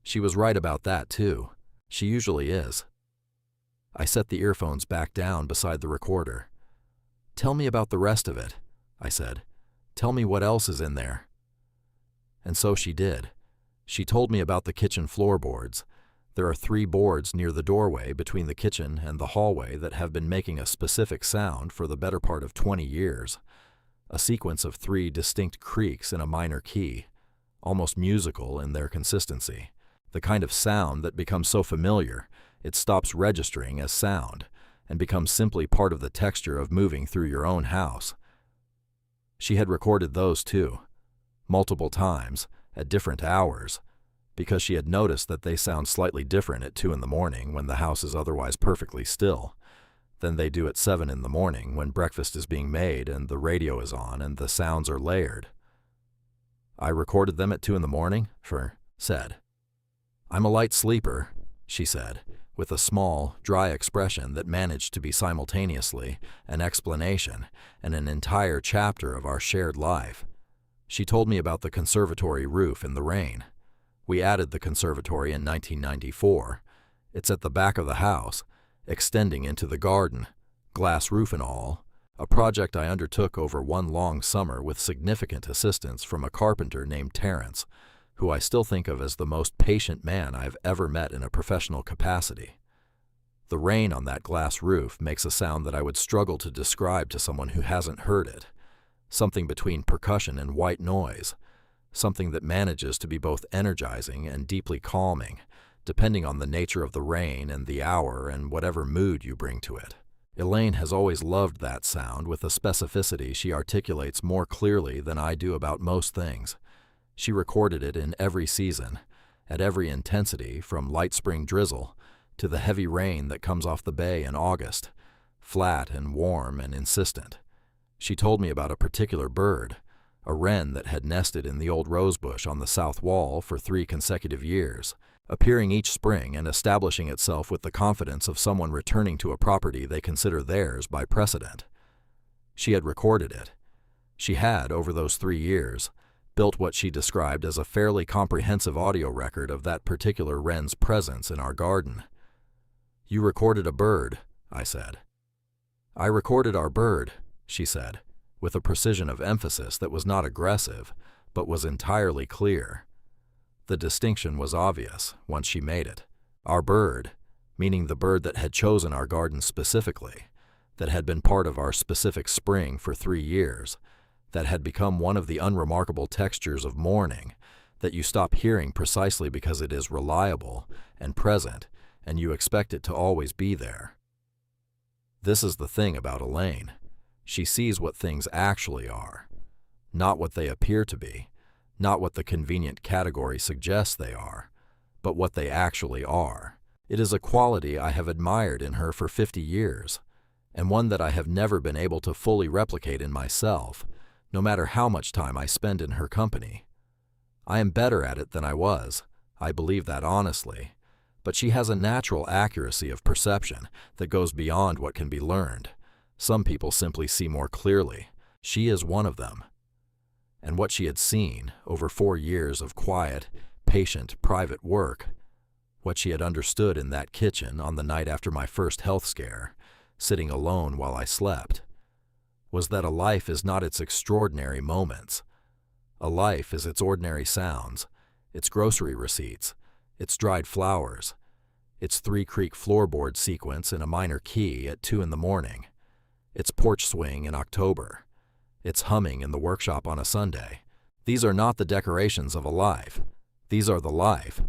She was right about that, too. She usually is. I set the earphones back down beside the recorder. "Tell me about the rest of it," I said. "Tell me what else is in there." And so she did. She told me about the kitchen floorboards. There are 3 boards near the doorway between the kitchen and the hallway that have been making a specific sound for the better part of 20 years. A sequence of 3 distinct creaks in a minor key, almost musical in their consistency. The kind of sound that becomes so familiar, it stops registering as sound and becomes simply part of the texture of moving through your own house. She had recorded those too, multiple times, at different hours, because she had noticed that they sound slightly different at 2 in the morning when the house is otherwise perfectly still, than they do at 7 in the morning when breakfast is being made and the radio is on and the sounds are layered. "I recorded them at 2 in the morning," Fern said. "I'm a light sleeper," she said, with a small, dry expression that managed to be simultaneously an explanation and an entire chapter of our shared life. She told me about the conservatory roof in the rain. We added the conservatory in 1994. It's at the back of the house, extending into the garden, glass roof and all, a project I undertook over one long summer with significant assistance from a carpenter named Terrence, who I still think of as the most patient man I've ever met in a professional capacity. The rain on that glass roof makes a sound that I would struggle to describe to someone who hasn't heard it, something between percussion and white noise, something that manages to be both energizing and deeply calming, depending on the nature of the rain and the hour and whatever mood you bring to it. Elaine has always loved that sound with a specificity she articulates more clearly than I do about most things. She recorded it in every season, at every intensity, from light spring drizzle to the heavy rain that comes off the bay in August, flat and warm and insistent. She told me about a particular bird, a wren that had nested in the old rosebush on the south wall for 3 consecutive years, appearing each spring and establishing itself with the confidence of someone returning to a property they consider theirs by precedent. She had recorded it. She had, over those 3 years, built what she described as a fairly comprehensive audio record of that particular wren's presence in our garden. "You recorded a bird," I said. "I recorded our bird," she said, with a precision of emphasis that was not aggressive, but was entirely clear. The distinction was obvious once she made it. Our bird, meaning the bird that had chosen our garden specifically, that had been part of our specific spring for 3 years, that had become one of the unremarkable textures of morning that you stop hearing precisely because it is reliable and present and you expect it to always be there. This is the thing about Elaine. She sees what things actually are, not what they appear to be, not what the convenient category suggests they are, but what they actually are. It is a quality I have admired in her for 50 years, and one that I have never been able to fully replicate in myself, no matter how much time I spend in her company. I am better at it than I was, I believe that honestly, but she has a natural accuracy of perception that goes beyond what can be learned. Some people simply see more clearly. She is one of them. And what she had seen over 4 years of quiet, patient, private work, what she had understood in that kitchen on the night after my first health scare, sitting alone while I slept, was that a life is not its extraordinary moments. A life is its ordinary sounds, its grocery receipts, its dried flowers, its 3 Creek floorboard sequence in a minor key at 2 in the morning, its porch swing in October, its humming in the workshop on a Sunday. These are not the decorations of a life. These are the life,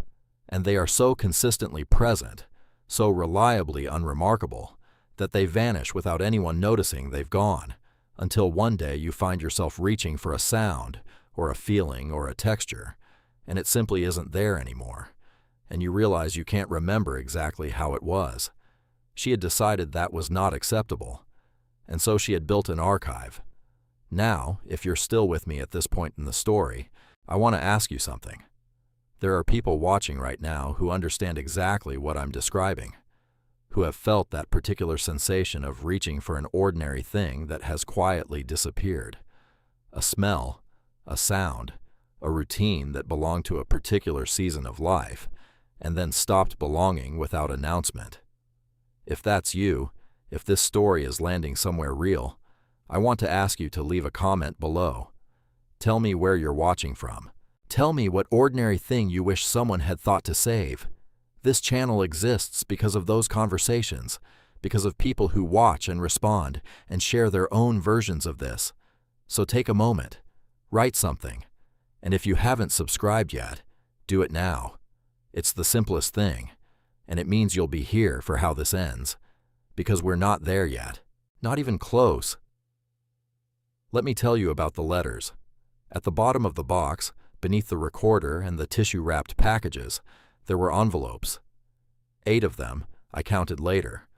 and they are so consistently present, so reliably unremarkable, that they vanish without anyone noticing they've gone, until one day you find yourself reaching for a sound, or a feeling, or a texture, and it simply isn't there anymore, and you realize you can't remember exactly how it was. She had decided that was not acceptable, and so she had built an archive. Now, if you're still with me at this point in the story, I want to ask you something. There are people watching right now who understand exactly what I'm describing, who have felt that particular sensation of reaching for an ordinary thing that has quietly disappeared. A smell, a sound, a routine that belonged to a particular season of life, and then stopped belonging without announcement. If that's you, if this story is landing somewhere real, I want to ask you to leave a comment below. Tell me where you're watching from. Tell me what ordinary thing you wish someone had thought to save. This channel exists because of those conversations, because of people who watch and respond and share their own versions of this. So take a moment, write something, and if you haven't subscribed yet, do it now. It's the simplest thing, and it means you'll be here for how this ends, because we're not there yet, not even close. Let me tell you about the letters. At the bottom of the box, beneath the recorder and the tissue-wrapped packages, there were envelopes. 8 of them, I counted later,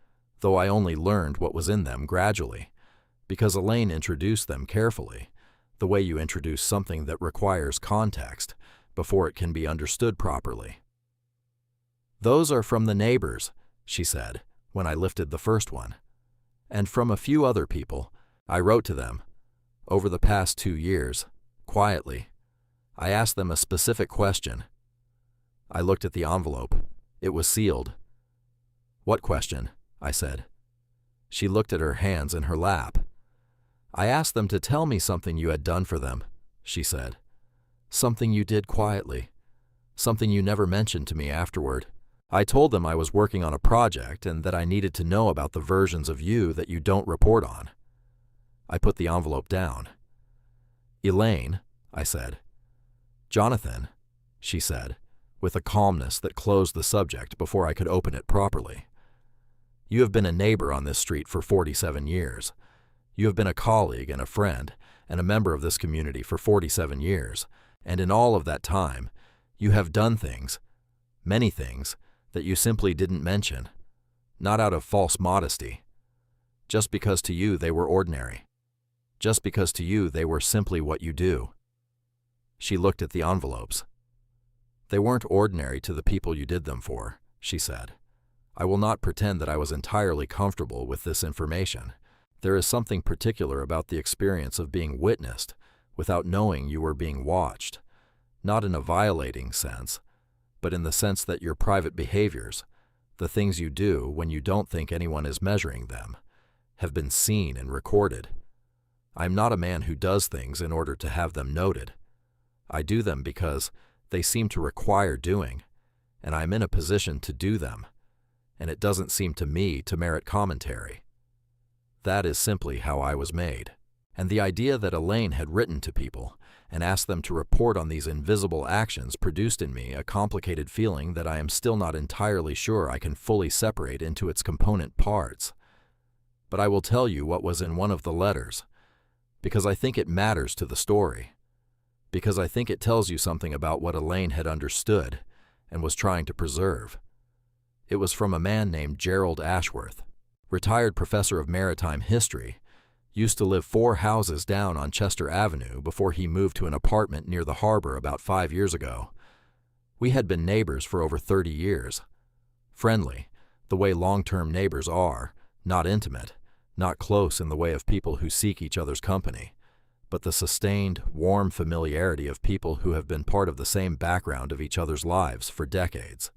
though I only learned what was in them gradually, because Elaine introduced them carefully, the way you introduce something that requires context before it can be understood properly. "Those are from the neighbors," she said, when I lifted the first one, "and from a few other people. I wrote to them. Over the past 2 years, quietly. I asked them a specific question." I looked at the envelope. It was sealed. "What question?" I said. She looked at her hands in her lap. "I asked them to tell me something you had done for them," she said. "Something you did quietly. Something you never mentioned to me afterward. I told them I was working on a project and that I needed to know about the versions of you that you don't report on." I put the envelope down. "Elaine," I said, "Jonathan," she said, with a calmness that closed the subject before I could open it properly. "You have been a neighbor on this street for 47 years. You have been a colleague and a friend and a member of this community for 47 years, and in all of that time, you have done things, many things, that you simply didn't mention, not out of false modesty, just because to you they were ordinary, just because to you they were simply what you do." She looked at the envelopes. "They weren't ordinary to the people you did them for," she said. "I will not pretend that I was entirely comfortable with this information. There is something particular about the experience of being witnessed without knowing you were being watched, not in a violating sense, but in the sense that your private behaviors, the things you do when you don't think anyone is measuring them, have been seen and recorded. I am not a man who does things in order to have them noted. I do them because they seem to require doing, and I am in a position to do them, and it doesn't seem to me to merit commentary. That is simply how I was made." And the idea that Elaine had written to people and asked them to report on these invisible actions produced in me a complicated feeling that I am still not entirely sure I can fully separate into its component parts. But I will tell you what was in one of the letters, because I think it matters to the story, because I think it tells you something about what Elaine had understood and was trying to preserve. It was from a man named Gerald Ashworth, retired professor of maritime history, used to live 4 houses down on Chester Avenue before he moved to an apartment near the harbor about 5 years ago. We had been neighbors for over 30 years. Friendly, the way long-term neighbors are, not intimate, not close in the way of people who seek each other's company, but the sustained, warm familiarity of people who have been part of the same background of each other's lives for decades.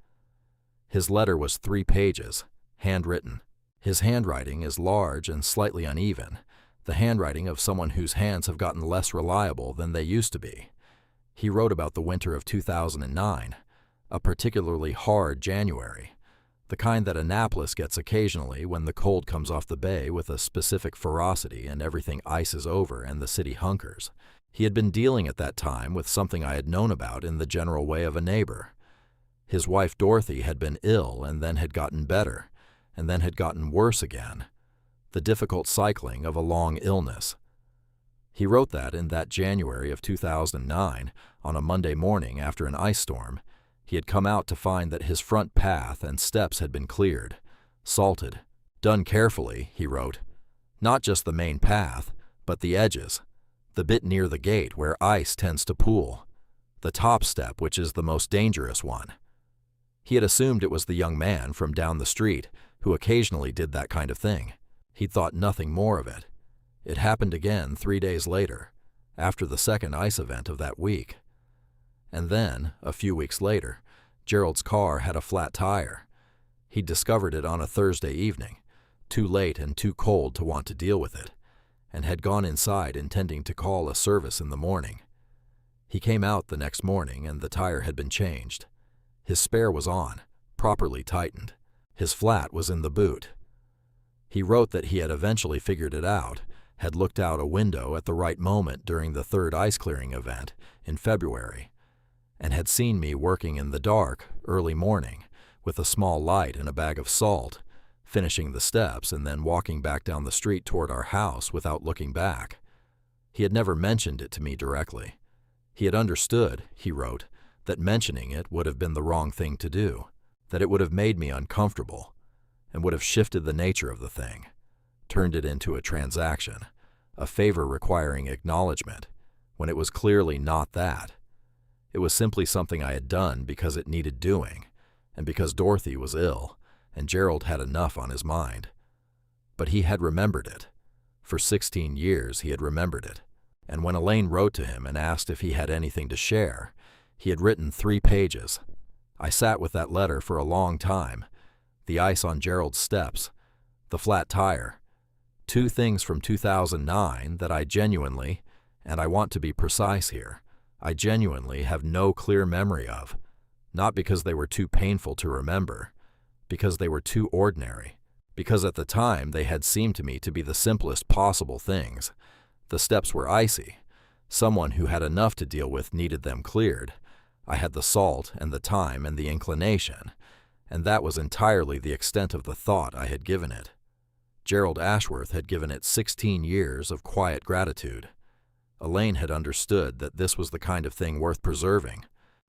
His letter was 3 pages, handwritten. His handwriting is large and slightly uneven, the handwriting of someone whose hands have gotten less reliable than they used to be. He wrote about the winter of 2009, a particularly hard January, the kind that Annapolis gets occasionally when the cold comes off the bay with a specific ferocity and everything ices over and the city hunkers. He had been dealing at that time with something I had known about in the general way of a neighbor. His wife Dorothy had been ill and then had gotten better, and then had gotten worse again, the difficult cycling of a long illness. He wrote that in that January of 2009, on a Monday morning after an ice storm, he had come out to find that his front path and steps had been cleared, salted, done carefully, he wrote. Not just the main path, but the edges, the bit near the gate where ice tends to pool, the top step which is the most dangerous one. He had assumed it was the young man from down the street who occasionally did that kind of thing. He'd thought nothing more of it. It happened again 3 days later, after the second ice event of that week. And then, a few weeks later, Gerald's car had a flat tire. He'd discovered it on a Thursday evening, too late and too cold to want to deal with it, and had gone inside intending to call a service in the morning. He came out the next morning and the tire had been changed. His spare was on, properly tightened. His flat was in the boot. He wrote that he had eventually figured it out, had looked out a window at the right moment during the third ice-clearing event in February, and had seen me working in the dark, early morning, with a small light and a bag of salt, finishing the steps and then walking back down the street toward our house without looking back. He had never mentioned it to me directly. He had understood, he wrote, that mentioning it would have been the wrong thing to do, that it would have made me uncomfortable, and would have shifted the nature of the thing, turned it into a transaction, a favor requiring acknowledgement, when it was clearly not that. It was simply something I had done because it needed doing, and because Dorothy was ill, and Gerald had enough on his mind. But he had remembered it. For 16 years he had remembered it, and when Elaine wrote to him and asked if he had anything to share, he had written 3 pages. I sat with that letter for a long time. The ice on Gerald's steps, the flat tire, 2 things from 2009 that I genuinely, and I want to be precise here, I genuinely have no clear memory of, not because they were too painful to remember, because they were too ordinary, because at the time they had seemed to me to be the simplest possible things. The steps were icy, Someone who had enough to deal with needed them cleared. I had the salt and the time and the inclination, and that was entirely the extent of the thought I had given it. Gerald Ashworth had given it 16 years of quiet gratitude. Elaine had understood that this was the kind of thing worth preserving,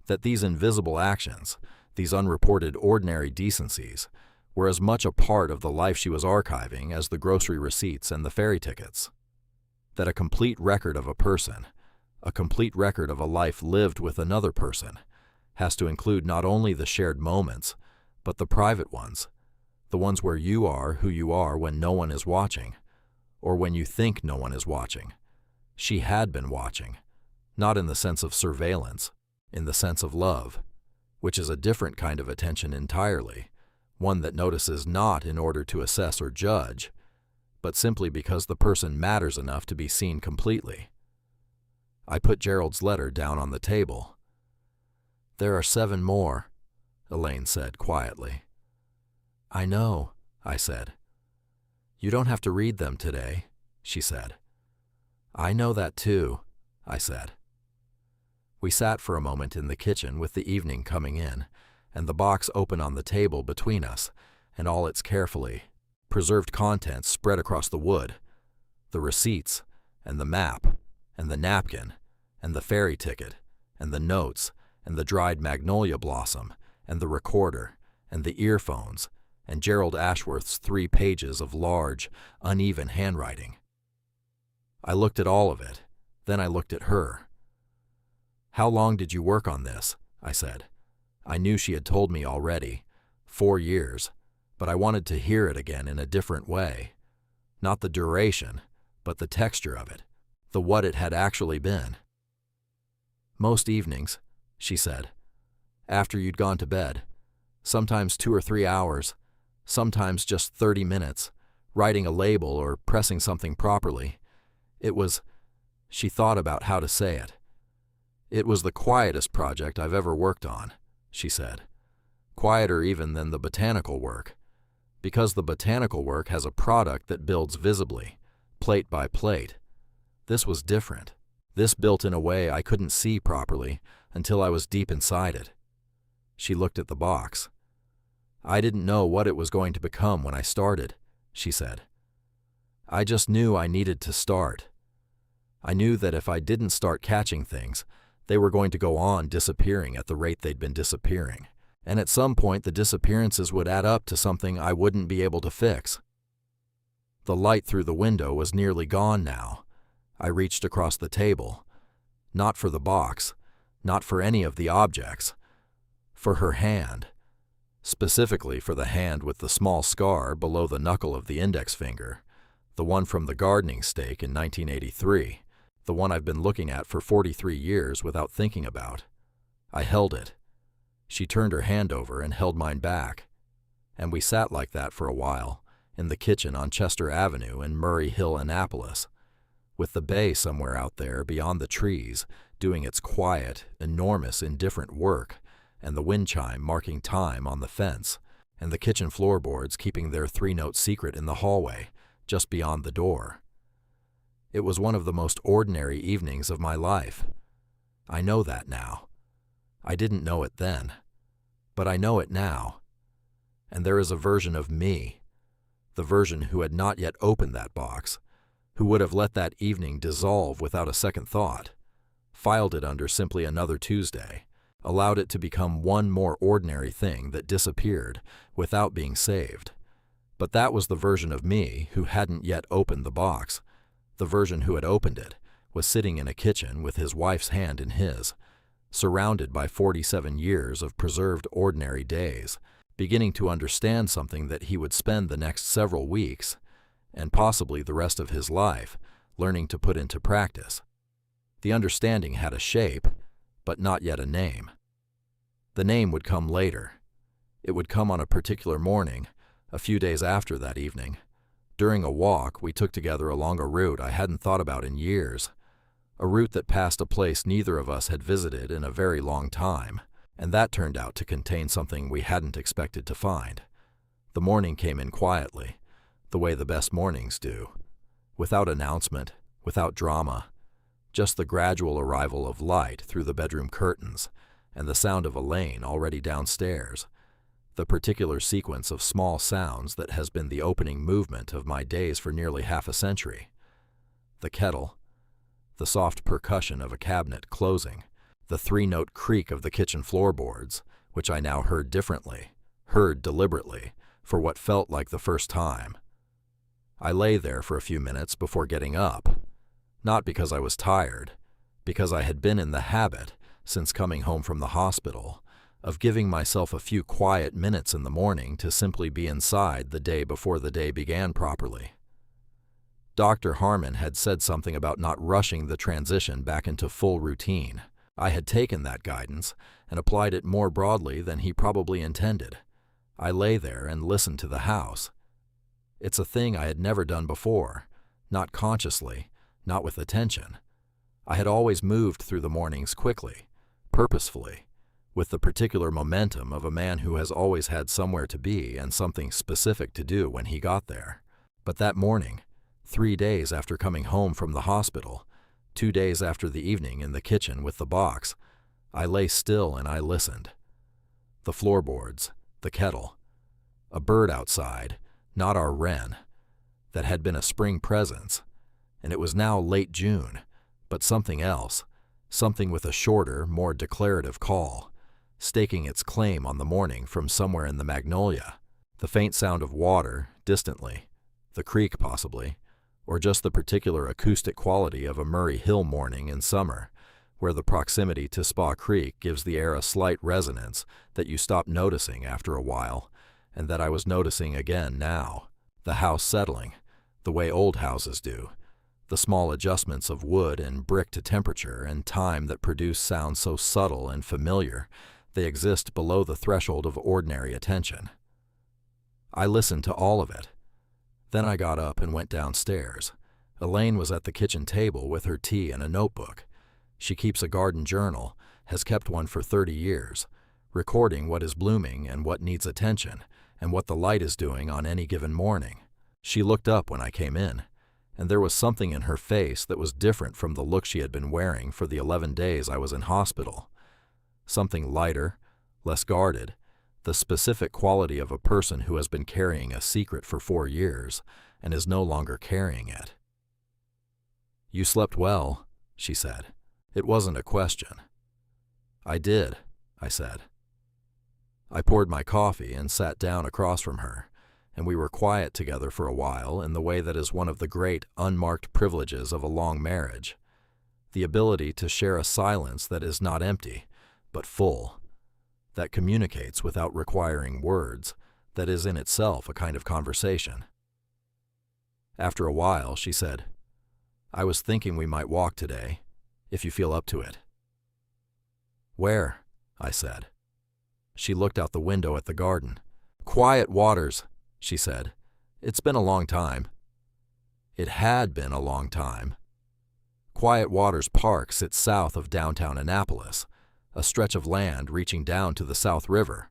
that these invisible actions, these unreported ordinary decencies, were as much a part of the life she was archiving as the grocery receipts and the ferry tickets. That a complete record of a person, a complete record of a life lived with another person, has to include not only the shared moments, but the private ones, the ones where you are who you are when no one is watching, or when you think no one is watching. She had been watching, not in the sense of surveillance, in the sense of love, which is a different kind of attention entirely, one that notices not in order to assess or judge, but simply because the person matters enough to be seen completely. I put Gerald's letter down on the table. "There are 7 more," Elaine said quietly. "I know," I said. "You don't have to read them today," she said. "I know that too," I said. We sat for a moment in the kitchen with the evening coming in, and the box open on the table between us, and all its carefully preserved contents spread across the wood, the receipts, and the map, and the napkin, and the ferry ticket, and the notes, and the dried magnolia blossom, and the recorder, and the earphones, and Gerald Ashworth's 3 pages of large, uneven handwriting. I looked at all of it, then I looked at her. "How long did you work on this?" I said. I knew she had told me already, 4 years, but I wanted to hear it again in a different way. Not the duration, but the texture of it, the what it had actually been. "Most evenings," she said, "after you'd gone to bed. Sometimes 2 or 3 hours, sometimes just 30 minutes, writing a label or pressing something properly. It was," she thought about how to say it, "it was the quietest project I've ever worked on," she said. "Quieter even than the botanical work, because the botanical work has a product that builds visibly, plate by plate. This was different. This built in a way I couldn't see properly until I was deep inside it." She looked at the box. "I didn't know what it was going to become when I started," she said. "I just knew I needed to start. I knew that if I didn't start catching things, they were going to go on disappearing at the rate they'd been disappearing, and at some point the disappearances would add up to something I wouldn't be able to fix." The light through the window was nearly gone now. I reached across the table, not for the box, not for any of the objects, for her hand, specifically for the hand with the small scar below the knuckle of the index finger, the one from the gardening stake in 1983, the one I've been looking at for 43 years without thinking about. I held it. She turned her hand over and held mine back, and we sat like that for a while, in the kitchen on Chester Avenue in Murray Hill, Annapolis, with the bay somewhere out there beyond the trees doing its quiet, enormous, indifferent work, and the wind chime marking time on the fence, and the kitchen floorboards keeping their 3-note secret in the hallway, just beyond the door. It was one of the most ordinary evenings of my life. I know that now. I didn't know it then, but I know it now. And there is a version of me, the version who had not yet opened that box, who would have let that evening dissolve without a second thought, filed it under simply another Tuesday, allowed it to become one more ordinary thing that disappeared without being saved. But that was the version of me who hadn't yet opened the box. The version who had opened it was sitting in a kitchen with his wife's hand in his, surrounded by 47 years of preserved ordinary days, beginning to understand something that he would spend the next several weeks, and possibly the rest of his life, learning to put into practice. The understanding had a shape, but not yet a name. The name would come later. It would come on a particular morning, a few days after that evening, during a walk we took together along a route I hadn't thought about in years, a route that passed a place neither of us had visited in a very long time, and that turned out to contain something we hadn't expected to find. The morning came in quietly, the way the best mornings do, without announcement, without drama, just the gradual arrival of light through the bedroom curtains, and the sound of Elaine already downstairs, the particular sequence of small sounds that has been the opening movement of my days for nearly half a century. The kettle, the soft percussion of a cabinet closing, the three-note creak of the kitchen floorboards, which I now heard differently, heard deliberately, for what felt like the first time. I lay there for a few minutes before getting up, not because I was tired, because I had been in the habit, since coming home from the hospital, of giving myself a few quiet minutes in the morning to simply be inside the day before the day began properly. Dr. Harmon had said something about not rushing the transition back into full routine. I had taken that guidance and applied it more broadly than he probably intended. I lay there and listened to the house. It's a thing I had never done before, not consciously, not with attention. I had always moved through the mornings quickly, purposefully, with the particular momentum of a man who has always had somewhere to be and something specific to do when he got there. But that morning, 3 days after coming home from the hospital, 2 days after the evening in the kitchen with the box, I lay still and I listened. The floorboards, the kettle, a bird outside, not our wren, that had been a spring presence, and it was now late June, but something else, something with a shorter, more declarative call, staking its claim on the morning from somewhere in the magnolia, the faint sound of water, distantly, the creek possibly, or just the particular acoustic quality of a Murray Hill morning in summer, where the proximity to Spa Creek gives the air a slight resonance that you stop noticing after a while, and that I was noticing again now. The house settling, the way old houses do, the small adjustments of wood and brick to temperature and time that produce sounds so subtle and familiar they exist below the threshold of ordinary attention. I listened to all of it. Then I got up and went downstairs. Elaine was at the kitchen table with her tea and a notebook. She keeps a garden journal, has kept one for 30 years, recording what is blooming and what needs attention, and what the light is doing on any given morning. She looked up when I came in, and there was something in her face that was different from the look she had been wearing for the 11 days I was in hospital. Something lighter, less guarded, the specific quality of a person who has been carrying a secret for 4 years and is no longer carrying it. "You slept well," she said. It wasn't a question. "I did," I said. I poured my coffee and sat down across from her, and we were quiet together for a while in the way that is one of the great, unmarked privileges of a long marriage, the ability to share a silence that is not empty, but full, that communicates without requiring words, that is in itself a kind of conversation. After a while, she said, "I was thinking we might walk today, if you feel up to it." "Where?" I said. She looked out the window at the garden. "Quiet Waters," she said. "It's been a long time." It had been a long time. Quiet Waters Park sits south of downtown Annapolis, a stretch of land reaching down to the South River,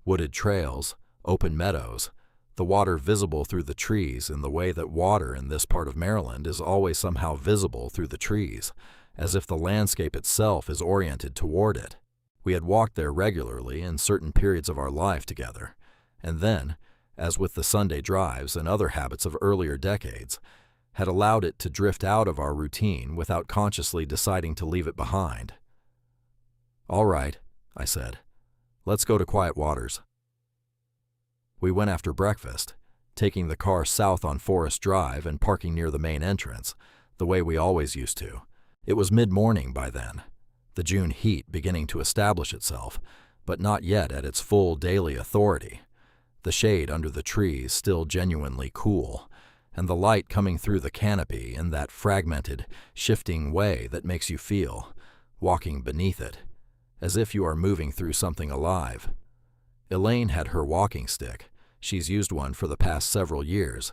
wooded trails, open meadows, the water visible through the trees in the way that water in this part of Maryland is always somehow visible through the trees, as if the landscape itself is oriented toward it. We had walked there regularly in certain periods of our life together, and then, as with the Sunday drives and other habits of earlier decades, had allowed it to drift out of our routine without consciously deciding to leave it behind. "All right," I said. "Let's go to Quiet Waters." We went after breakfast, taking the car south on Forest Drive and parking near the main entrance, the way we always used to. It was mid-morning by then, the June heat beginning to establish itself, but not yet at its full daily authority, the shade under the trees still genuinely cool, and the light coming through the canopy in that fragmented, shifting way that makes you feel, walking beneath it, as if you are moving through something alive. Elaine had her walking stick. She's used one for the past several years,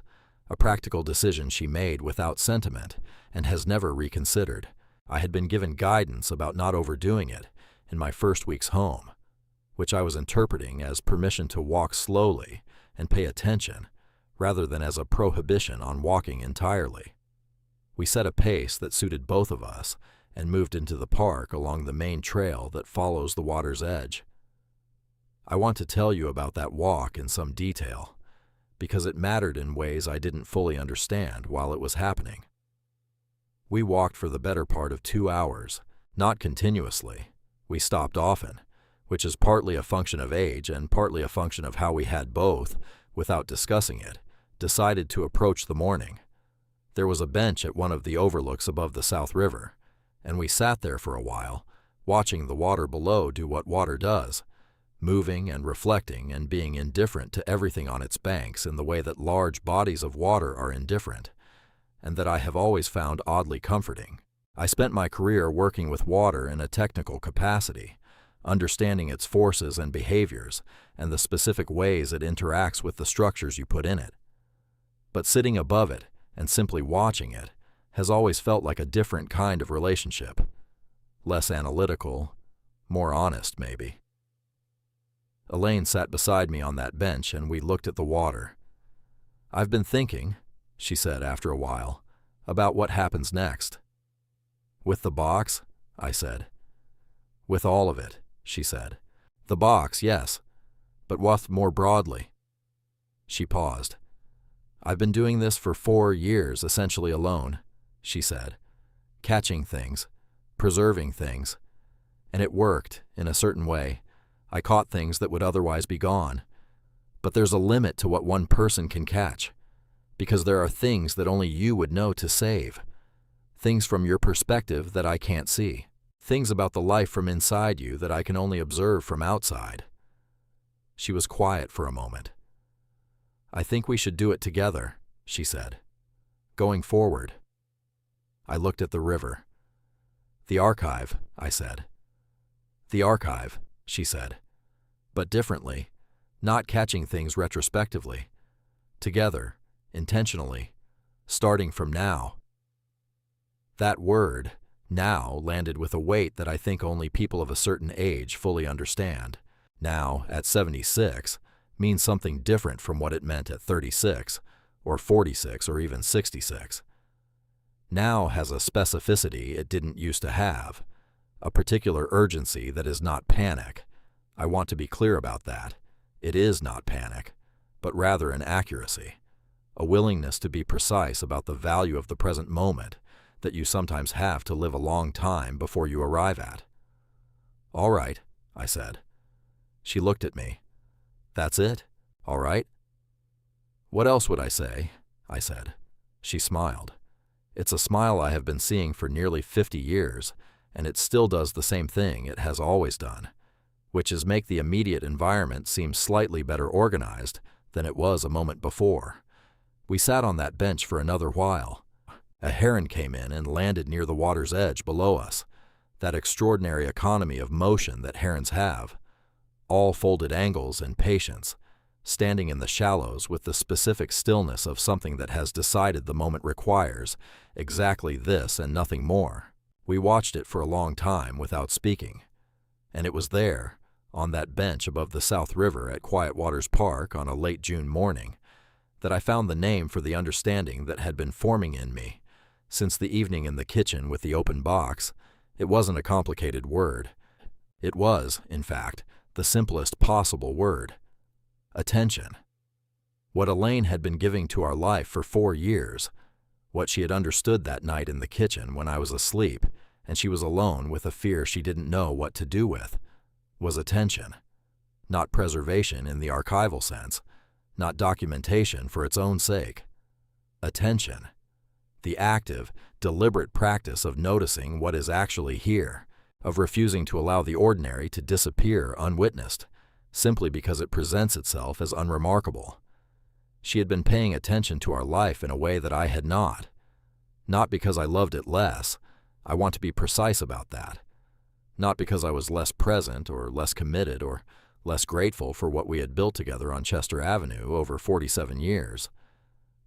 a practical decision she made without sentiment and has never reconsidered. I had been given guidance about not overdoing it in my first weeks home, which I was interpreting as permission to walk slowly and pay attention, rather than as a prohibition on walking entirely. We set a pace that suited both of us and moved into the park along the main trail that follows the water's edge. I want to tell you about that walk in some detail, because it mattered in ways I didn't fully understand while it was happening. We walked for the better part of 2 hours, not continuously. We stopped often, which is partly a function of age and partly a function of how we had both, without discussing it, decided to approach the morning. There was a bench at one of the overlooks above the South River, and we sat there for a while, watching the water below do what water does, moving and reflecting and being indifferent to everything on its banks in the way that large bodies of water are indifferent, and that I have always found oddly comforting. I spent my career working with water in a technical capacity, understanding its forces and behaviors and the specific ways it interacts with the structures you put in it. But sitting above it and simply watching it has always felt like a different kind of relationship. Less analytical, more honest maybe. Elaine sat beside me on that bench and we looked at the water. "I've been thinking," she said after a while, "about what happens next." "With the box?" I said. "With all of it," she said. "The box, yes, but what more broadly?" She paused. "I've been doing this for 4 years, essentially alone," she said, "catching things, preserving things, and it worked in a certain way. I caught things that would otherwise be gone. But there's a limit to what one person can catch, because there are things that only you would know to save, things from your perspective that I can't see, things about the life from inside you that I can only observe from outside." She was quiet for a moment. "I think we should do it together," she said. "Going forward." I looked at the river. "The archive," I said. "The archive," she said. "But differently, not catching things retrospectively. Together, intentionally, starting from now." That word, now, landed with a weight that I think only people of a certain age fully understand. Now, at 76, means something different from what it meant at 36, or 46, or even 66. Now has a specificity it didn't used to have, a particular urgency that is not panic. I want to be clear about that. It is not panic, but rather an accuracy, a willingness to be precise about the value of the present moment that you sometimes have to live a long time before you arrive at. "All right," I said. She looked at me. "That's it? All right?" "What else would I say?" I said. She smiled. It's a smile I have been seeing for nearly 50 years, and it still does the same thing it has always done, which is make the immediate environment seem slightly better organized than it was a moment before. We sat on that bench for another while. A heron came in and landed near the water's edge below us, that extraordinary economy of motion that herons have, all folded angles and patience, standing in the shallows with the specific stillness of something that has decided the moment requires exactly this and nothing more. We watched it for a long time without speaking, and it was there, on that bench above the South River at Quiet Waters Park on a late June morning, that I found the name for the understanding that had been forming in me since the evening in the kitchen with the open box. It wasn't a complicated word. It was, in fact, the simplest possible word: attention. What Elaine had been giving to our life for 4 years, what she had understood that night in the kitchen when I was asleep and she was alone with a fear she didn't know what to do with, was attention. Not preservation in the archival sense, not documentation for its own sake. Attention. The active, deliberate practice of noticing what is actually here, of refusing to allow the ordinary to disappear unwitnessed, simply because it presents itself as unremarkable. She had been paying attention to our life in a way that I had not. Not because I loved it less, I want to be precise about that. Not because I was less present or less committed or less grateful for what we had built together on Chester Avenue over 47 years.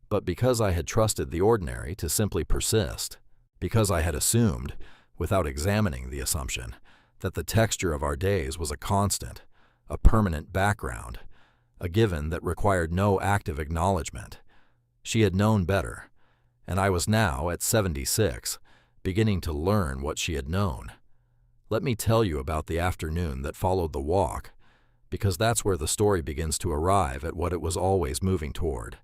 But because I had trusted the ordinary to simply persist, because I had assumed, without examining the assumption, that the texture of our days was a constant, a permanent background, a given that required no active acknowledgement. She had known better, And I was now, at 76, beginning to learn what she had known. Let me tell you about the afternoon that followed the walk, because that's where the story begins to arrive at what it was always moving toward.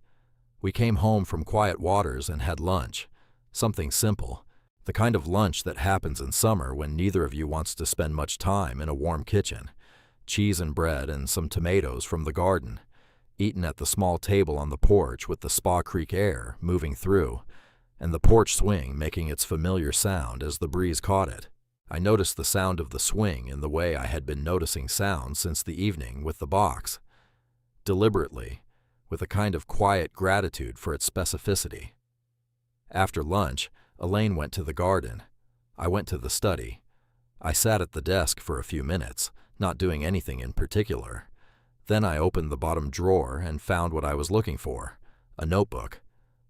We came home from Quiet Waters and had lunch, something simple, the kind of lunch that happens in summer when neither of you wants to spend much time in a warm kitchen. Cheese and bread and some tomatoes from the garden, eaten at the small table on the porch with the Spa Creek air moving through, and the porch swing making its familiar sound as the breeze caught it. I noticed the sound of the swing in the way I had been noticing sounds since the evening with the box, deliberately, with a kind of quiet gratitude for its specificity. After lunch, Elaine went to the garden. I went to the study. I sat at the desk for a few minutes, not doing anything in particular. Then I opened the bottom drawer and found what I was looking for, a notebook.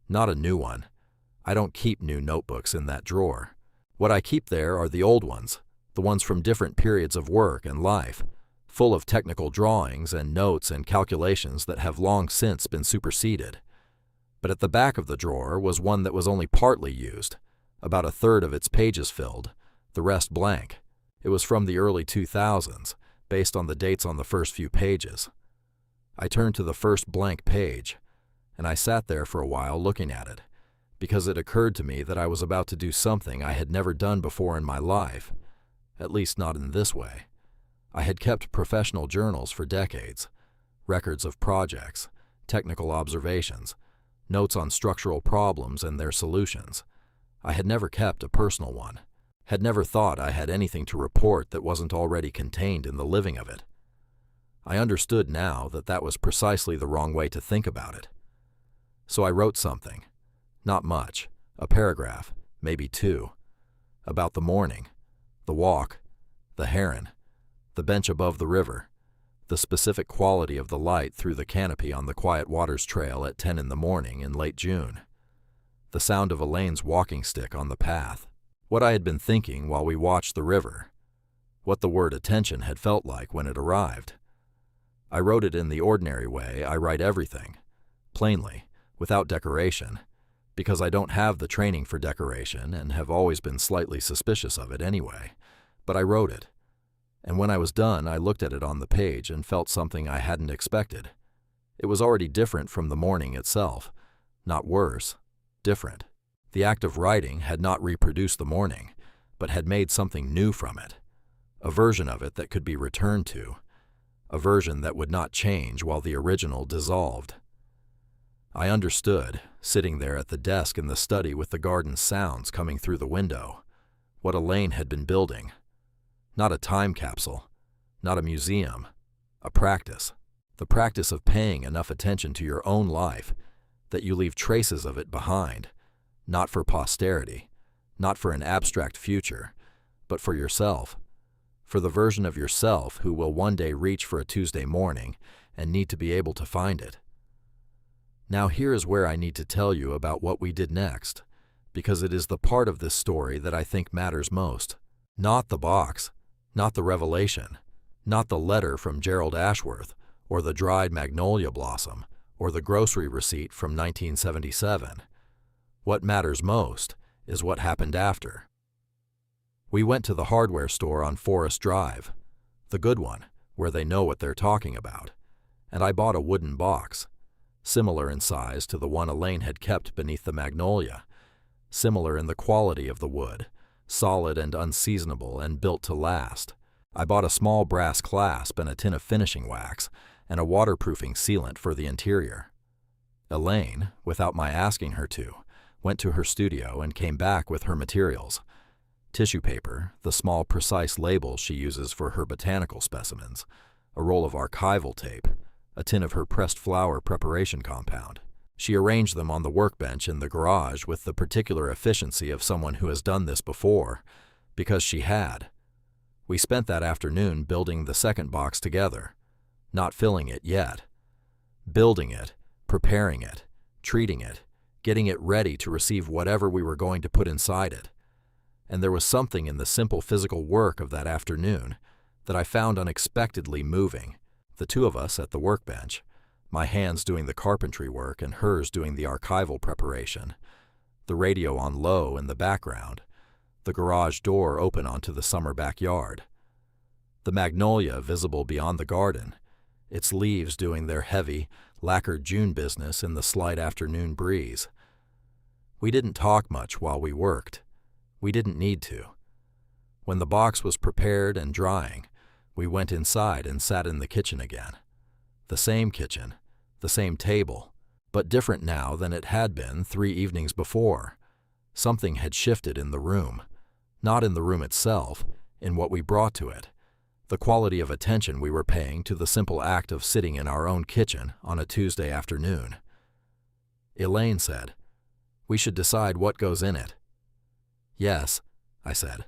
Not a new one. I don't keep new notebooks in that drawer. What I keep there are the old ones, the ones from different periods of work and life, full of technical drawings and notes and calculations that have long since been superseded. But at the back of the drawer was one that was only partly used, about a third of its pages filled, the rest blank. It was from the early 2000s, based on the dates on the first few pages. I turned to the first blank page, and I sat there for a while looking at it, because it occurred to me that I was about to do something I had never done before in my life, at least not in this way. I had kept professional journals for decades, records of projects, technical observations, notes on structural problems and their solutions. I had never kept a personal one, had never thought I had anything to report that wasn't already contained in the living of it. I understood now that that was precisely the wrong way to think about it. So I wrote something, not much, a paragraph, maybe two, about the morning, the walk, the heron, the bench above the river, the specific quality of the light through the canopy on the Quiet Waters Trail at 10 in the morning in late June, the sound of Elaine's walking stick on the path, what I had been thinking while we watched the river, what the word attention had felt like when it arrived. I wrote it in the ordinary way I write everything, plainly, without decoration, because I don't have the training for decoration and have always been slightly suspicious of it anyway, but I wrote it. And when I was done, I looked at it on the page and felt something I hadn't expected. It was already different from the morning itself, not worse, different. The act of writing had not reproduced the morning, but had made something new from it, a version of it that could be returned to, a version that would not change while the original dissolved. I understood, sitting there at the desk in the study with the garden sounds coming through the window, what Elaine had been building. Not a time capsule, not a museum, a practice. The practice of paying enough attention to your own life that you leave traces of it behind, not for posterity, not for an abstract future, but for yourself, for the version of yourself who will one day reach for a Tuesday morning and need to be able to find it. Now here is where I need to tell you about what we did next, because it is the part of this story that I think matters most. Not the box, not the revelation, not the letter from Gerald Ashworth, or the dried magnolia blossom, or the grocery receipt from 1977. What matters most is what happened after. We went to the hardware store on Forest Drive, the good one, where they know what they're talking about, and I bought a wooden box, similar in size to the one Elaine had kept beneath the magnolia, similar in the quality of the wood, solid and unseasonable and built to last. I bought a small brass clasp and a tin of finishing wax and a waterproofing sealant for the interior. Elaine, without my asking her to, went to her studio and came back with her materials. Tissue paper, the small precise labels she uses for her botanical specimens, a roll of archival tape, a tin of her pressed flower preparation compound. She arranged them on the workbench in the garage with the particular efficiency of someone who has done this before, because she had. We spent that afternoon building the second box together, not filling it yet. Building it, preparing it, treating it, getting it ready to receive whatever we were going to put inside it. And there was something in the simple physical work of that afternoon that I found unexpectedly moving, the two of us at the workbench, my hands doing the carpentry work and hers doing the archival preparation. the radio on low in the background, the garage door open onto the summer backyard, the magnolia visible beyond the garden, its leaves doing their heavy, lacquered June business in the slight afternoon breeze. We didn't talk much while we worked. We didn't need to. When the box was prepared and drying, we went inside and sat in the kitchen again. The same kitchen, the same table, but different now than it had been 3 evenings before. Something had shifted in the room, not in the room itself, in what we brought to it, the quality of attention we were paying to the simple act of sitting in our own kitchen on a Tuesday afternoon. Elaine said, "We should decide what goes in it." "Yes," I said.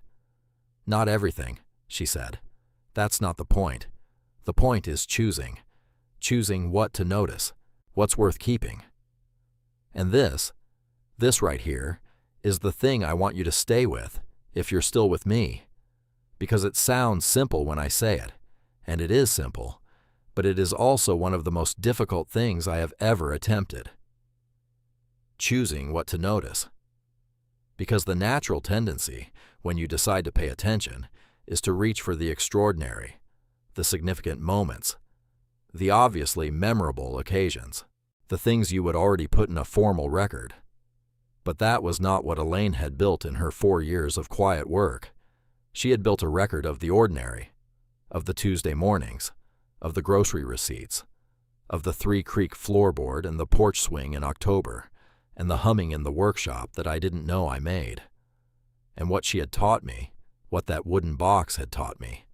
"Not everything," she said. "That's not the point. The point is choosing. Choosing what to notice, what's worth keeping. And this right here, is the thing I want you to stay with, if you're still with me. Because it sounds simple when I say it, and it is simple, but it is also one of the most difficult things I have ever attempted. Choosing what to notice. Because the natural tendency, when you decide to pay attention, is to reach for the extraordinary, the significant moments, the obviously memorable occasions, the things you would already put in a formal record. But that was not what Elaine had built in her 4 years of quiet work. She had built a record of the ordinary, of the Tuesday mornings, of the grocery receipts, of the 3 Creek floorboard and the porch swing in October, and the humming in the workshop that I didn't know I made. And what she had taught me, what that wooden box had taught me,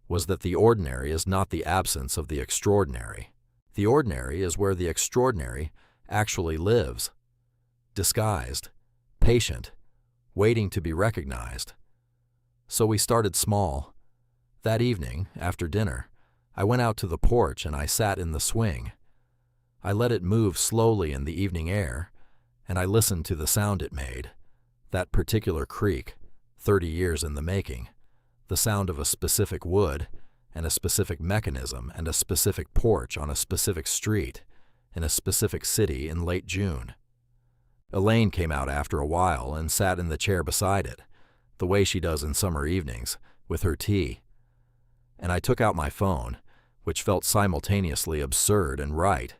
was that the ordinary is not the absence of the extraordinary. The ordinary is where the extraordinary actually lives, disguised, patient, waiting to be recognized. So we started small. That evening, after dinner, I went out to the porch and I sat in the swing. I let it move slowly in the evening air, and I listened to the sound it made, that particular creak, 30 years in the making, the sound of a specific wood and a specific mechanism and a specific porch on a specific street in a specific city in late June. Elaine came out after a while and sat in the chair beside it, the way she does in summer evenings, with her tea. And I took out my phone, which felt simultaneously absurd and right,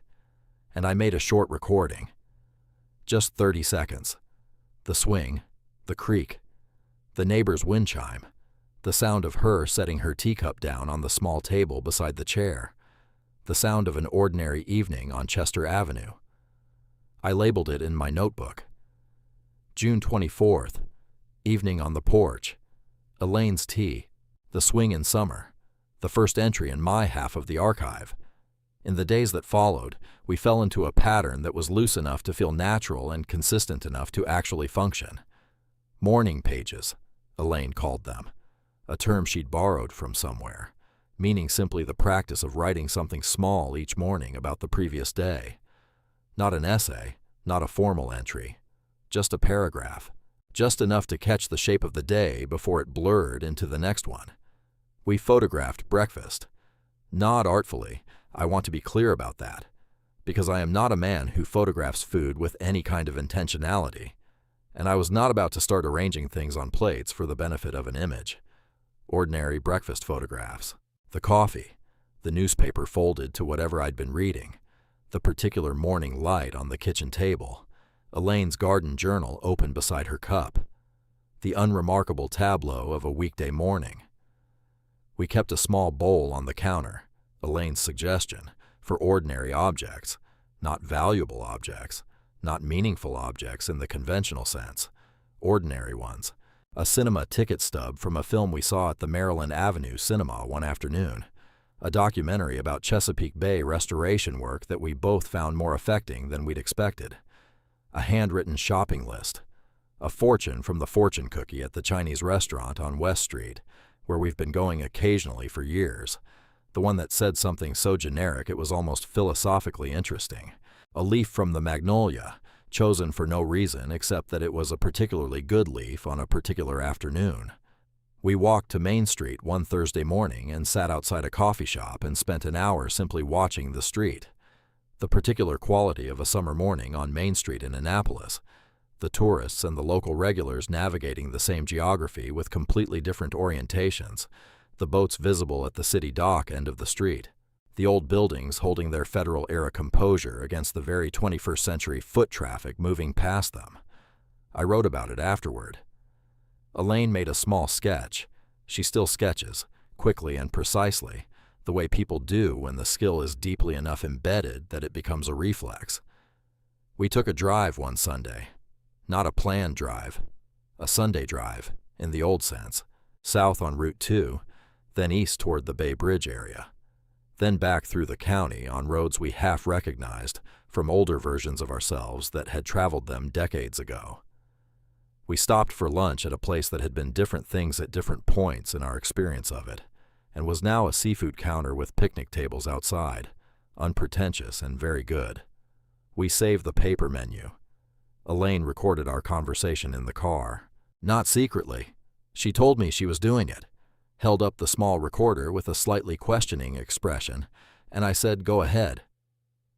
and I made a short recording. Just 30 seconds. The swing, the creak, the neighbor's wind chime, the sound of her setting her teacup down on the small table beside the chair, the sound of an ordinary evening on Chester Avenue. I labeled it in my notebook. June 24th, evening on the porch, Elaine's tea, the swing in summer, the first entry in my half of the archive. In the days that followed, we fell into a pattern that was loose enough to feel natural and consistent enough to actually function. Morning pages, Elaine called them, a term she'd borrowed from somewhere, meaning simply the practice of writing something small each morning about the previous day. Not an essay, not a formal entry, just a paragraph, just enough to catch the shape of the day before it blurred into the next one. We photographed breakfast. Not artfully, I want to be clear about that, because I am not a man who photographs food with any kind of intentionality, and I was not about to start arranging things on plates for the benefit of an image. Ordinary breakfast photographs. The coffee, the newspaper folded to whatever I'd been reading, the particular morning light on the kitchen table, Elaine's garden journal open beside her cup, the unremarkable tableau of a weekday morning. We kept a small bowl on the counter, Elaine's suggestion, for ordinary objects, not valuable objects, not meaningful objects in the conventional sense, ordinary ones. A cinema ticket stub from a film we saw at the Maryland Avenue Cinema one afternoon, a documentary about Chesapeake Bay restoration work that we both found more affecting than we'd expected, a handwritten shopping list, a fortune from the fortune cookie at the Chinese restaurant on West Street, where we've been going occasionally for years, the one that said something so generic it was almost philosophically interesting, a leaf from the magnolia, chosen for no reason except that it was a particularly good leaf on a particular afternoon. We walked to Main Street one Thursday morning and sat outside a coffee shop and spent an hour simply watching the street. The particular quality of a summer morning on Main Street in Annapolis, the tourists and the local regulars navigating the same geography with completely different orientations, the boats visible at the city dock end of the street, the old buildings holding their federal-era composure against the very 21st century foot traffic moving past them. I wrote about it afterward. Elaine made a small sketch. She still sketches, quickly and precisely, the way people do when the skill is deeply enough embedded that it becomes a reflex. We took a drive one Sunday. Not a planned drive. A Sunday drive, in the old sense. South on Route 2, then east toward the Bay Bridge area. Then back through the county on roads we half recognized from older versions of ourselves that had traveled them decades ago. We stopped for lunch at a place that had been different things at different points in our experience of it, and was now a seafood counter with picnic tables outside, unpretentious and very good. We saved the paper menu. Elaine recorded our conversation in the car. Not secretly. She told me she was doing it, held up the small recorder with a slightly questioning expression, and I said, "Go ahead."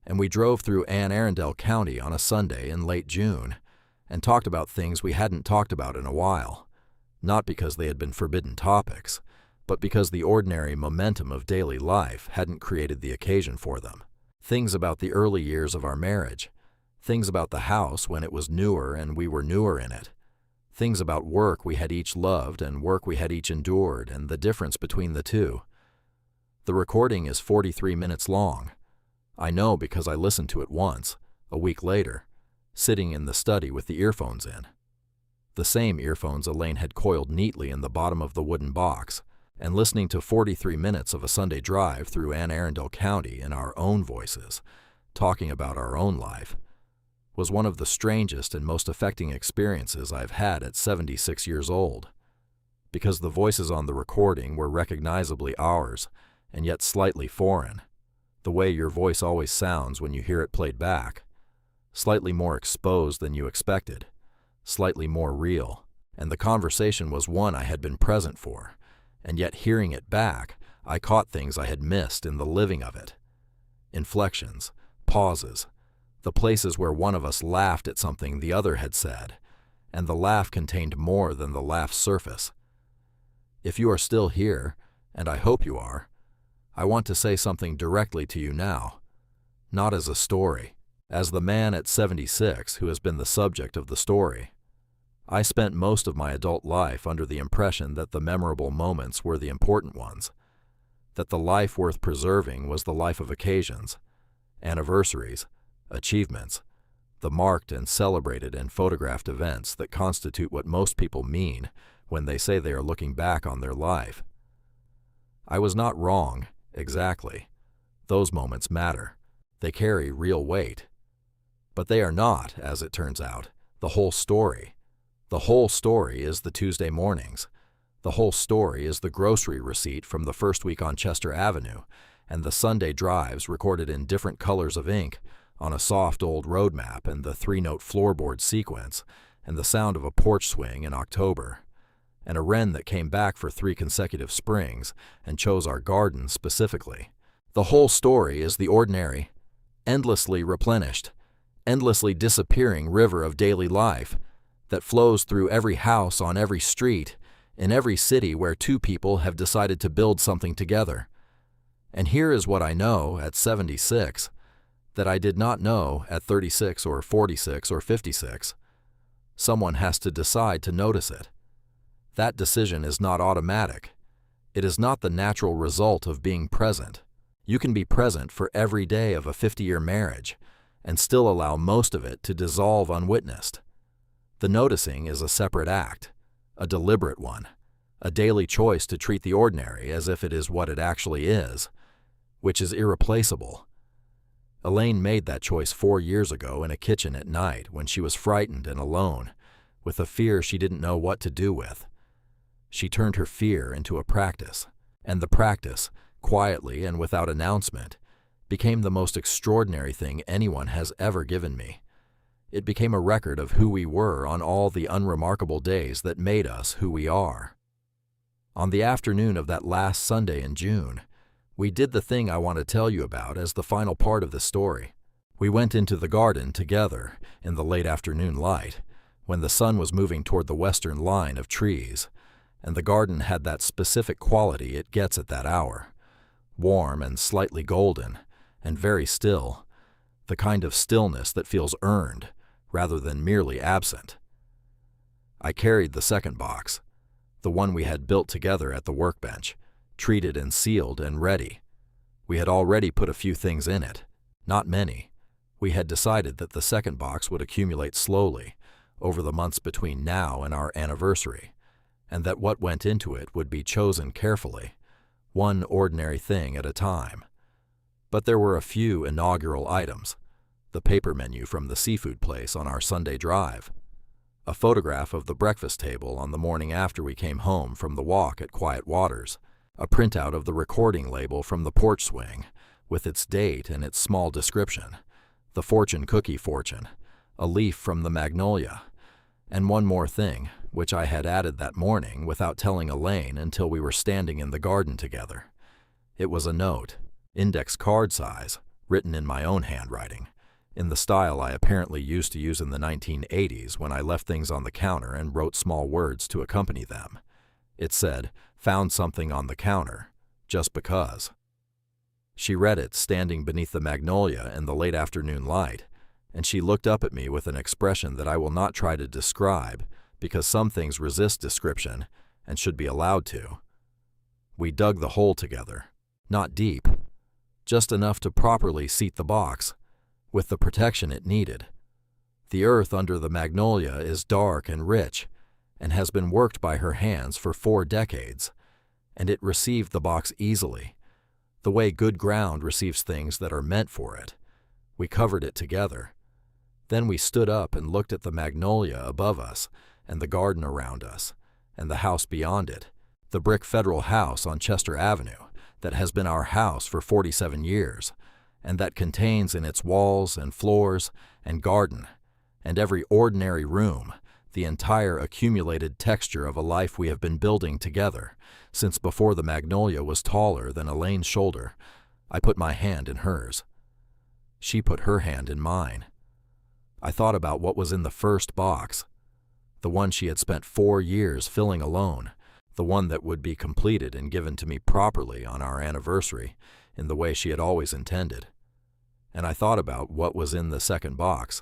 And we drove through Anne Arundel County on a Sunday in late June, and talked about things we hadn't talked about in a while, not because they had been forbidden topics, but because the ordinary momentum of daily life hadn't created the occasion for them. Things about the early years of our marriage, things about the house when it was newer and we were newer in it, things about work we had each loved and work we had each endured and the difference between the two. The recording is 43 minutes long. I know because I listened to it once, a week later, sitting in the study with the earphones in. The same earphones Elaine had coiled neatly in the bottom of the wooden box, and listening to 43 minutes of a Sunday drive through Anne Arundel County in our own voices, talking about our own life, was one of the strangest and most affecting experiences I've had at 76 years old, because the voices on the recording were recognizably ours, and yet slightly foreign, the way your voice always sounds when you hear it played back, slightly more exposed than you expected, slightly more real, and the conversation was one I had been present for, and yet hearing it back, I caught things I had missed in the living of it. Inflections, pauses, the places where one of us laughed at something the other had said, and the laugh contained more than the laugh's surface. If you are still here, and I hope you are, I want to say something directly to you now, not as a story, as the man at 76 who has been the subject of the story. I spent most of my adult life under the impression that the memorable moments were the important ones, that the life worth preserving was the life of occasions, anniversaries, achievements, the marked and celebrated and photographed events that constitute what most people mean when they say they are looking back on their life. I was not wrong, exactly. Those moments matter. They carry real weight. But they are not, as it turns out, the whole story. The whole story is the Tuesday mornings. The whole story is the grocery receipt from the first week on Chester Avenue, and the Sunday drives recorded in different colors of ink on a soft old road map, and the 3-note floorboard sequence, and the sound of a porch swing in October, and a wren that came back for 3 consecutive springs and chose our garden specifically. The whole story is the ordinary, endlessly replenished, endlessly disappearing river of daily life that flows through every house on every street, in every city where 2 people have decided to build something together. And here is what I know at 76 that I did not know at 36 or 46 or 56. Someone has to decide to notice it. That decision is not automatic. It is not the natural result of being present. You can be present for every day of a 50-year marriage and still allow most of it to dissolve unwitnessed. The noticing is a separate act, a deliberate one, a daily choice to treat the ordinary as if it is what it actually is, which is irreplaceable. Elaine made that choice 4 years ago in a kitchen at night when she was frightened and alone, with a fear she didn't know what to do with. She turned her fear into a practice, and the practice, quietly and without announcement, became the most extraordinary thing anyone has ever given me. It became a record of who we were on all the unremarkable days that made us who we are. On the afternoon of that last Sunday in June, we did the thing I want to tell you about as the final part of the story. We went into the garden together in the late afternoon light, when the sun was moving toward the western line of trees, and the garden had that specific quality it gets at that hour, warm and slightly golden, and very still, the kind of stillness that feels earned rather than merely absent. I carried the second box, the one we had built together at the workbench, treated and sealed and ready. We had already put a few things in it, not many. We had decided that the second box would accumulate slowly over the months between now and our anniversary, and that what went into it would be chosen carefully, one ordinary thing at a time. But there were a few inaugural items: the paper menu from the seafood place on our Sunday drive, a photograph of the breakfast table on the morning after we came home from the walk at Quiet Waters, a printout of the recording label from the porch swing with its date and its small description, the fortune cookie fortune, a leaf from the magnolia, and one more thing, which I had added that morning without telling Elaine until we were standing in the garden together. It was a note, index card size, written in my own handwriting, in the style I apparently used to use in the 1980s when I left things on the counter and wrote small words to accompany them. It said, "Found something on the counter, just because." She read it standing beneath the magnolia in the late afternoon light, and she looked up at me with an expression that I will not try to describe because some things resist description and should be allowed to. We dug the hole together, not deep, just enough to properly seat the box, with the protection it needed. The earth under the magnolia is dark and rich, and has been worked by her hands for 4 decades, and it received the box easily, the way good ground receives things that are meant for it. We covered it together. Then we stood up and looked at the magnolia above us, and the garden around us, and the house beyond it, the brick federal house on Chester Avenue that has been our house for 47 years, and that contains in its walls and floors and garden and every ordinary room the entire accumulated texture of a life we have been building together since before the magnolia was taller than Elaine's shoulder. I put my hand in hers. She put her hand in mine. I thought about what was in the first box, the one she had spent 4 years filling alone, the one that would be completed and given to me properly on our anniversary in the way she had always intended. And I thought about what was in the second box,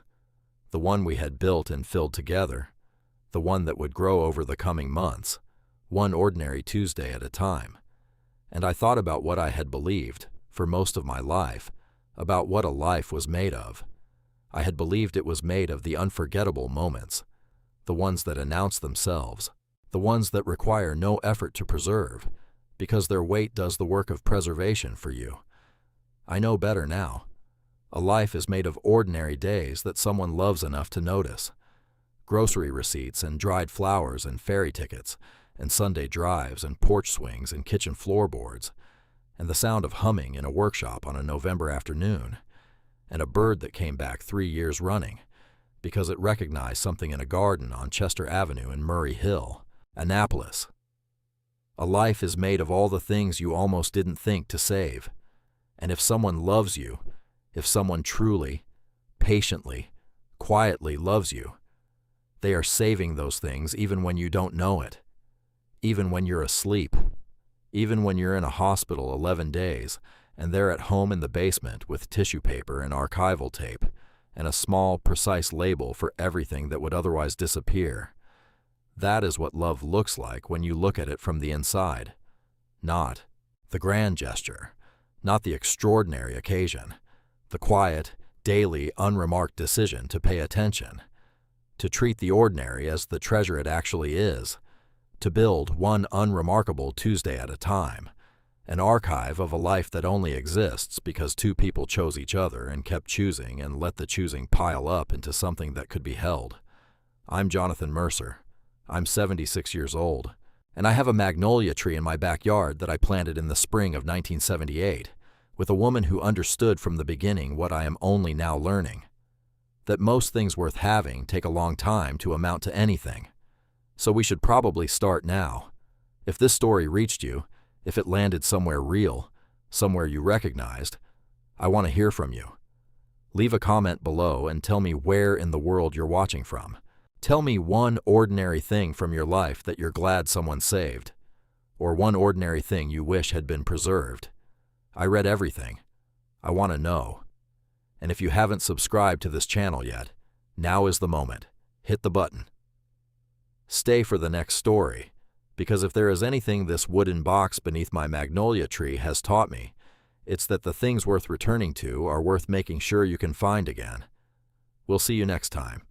the one we had built and filled together, the one that would grow over the coming months, one ordinary Tuesday at a time. And I thought about what I had believed, for most of my life, about what a life was made of. I had believed it was made of the unforgettable moments, the ones that announce themselves, the ones that require no effort to preserve, because their weight does the work of preservation for you. I know better now. A life is made of ordinary days that someone loves enough to notice. Grocery receipts and dried flowers and ferry tickets and Sunday drives and porch swings and kitchen floorboards, and the sound of humming in a workshop on a November afternoon, and a bird that came back 3 years running because it recognized something in a garden on Chester Avenue in Murray Hill, Annapolis. A life is made of all the things you almost didn't think to save. And if someone loves you, if someone truly, patiently, quietly loves you, they are saving those things even when you don't know it, even when you're asleep, even when you're in a hospital 11 days and they're at home in the basement with tissue paper and archival tape and a small, precise label for everything that would otherwise disappear. That is what love looks like when you look at it from the inside. Not the grand gesture, not the extraordinary occasion, the quiet, daily, unremarked decision to pay attention, to treat the ordinary as the treasure it actually is, to build one unremarkable Tuesday at a time, an archive of a life that only exists because 2 people chose each other and kept choosing and let the choosing pile up into something that could be held. I'm Jonathan Mercer. I'm 76 years old, and I have a magnolia tree in my backyard that I planted in the spring of 1978, with a woman who understood from the beginning what I am only now learning, that most things worth having take a long time to amount to anything. So we should probably start now. If this story reached you, if it landed somewhere real, somewhere you recognized, I want to hear from you. Leave a comment below and tell me where in the world you're watching from. Tell me one ordinary thing from your life that you're glad someone saved, or one ordinary thing you wish had been preserved. I read everything. I want to know. And if you haven't subscribed to this channel yet, now is the moment. Hit the button. Stay for the next story, because if there is anything this wooden box beneath my magnolia tree has taught me, it's that the things worth returning to are worth making sure you can find again. We'll see you next time.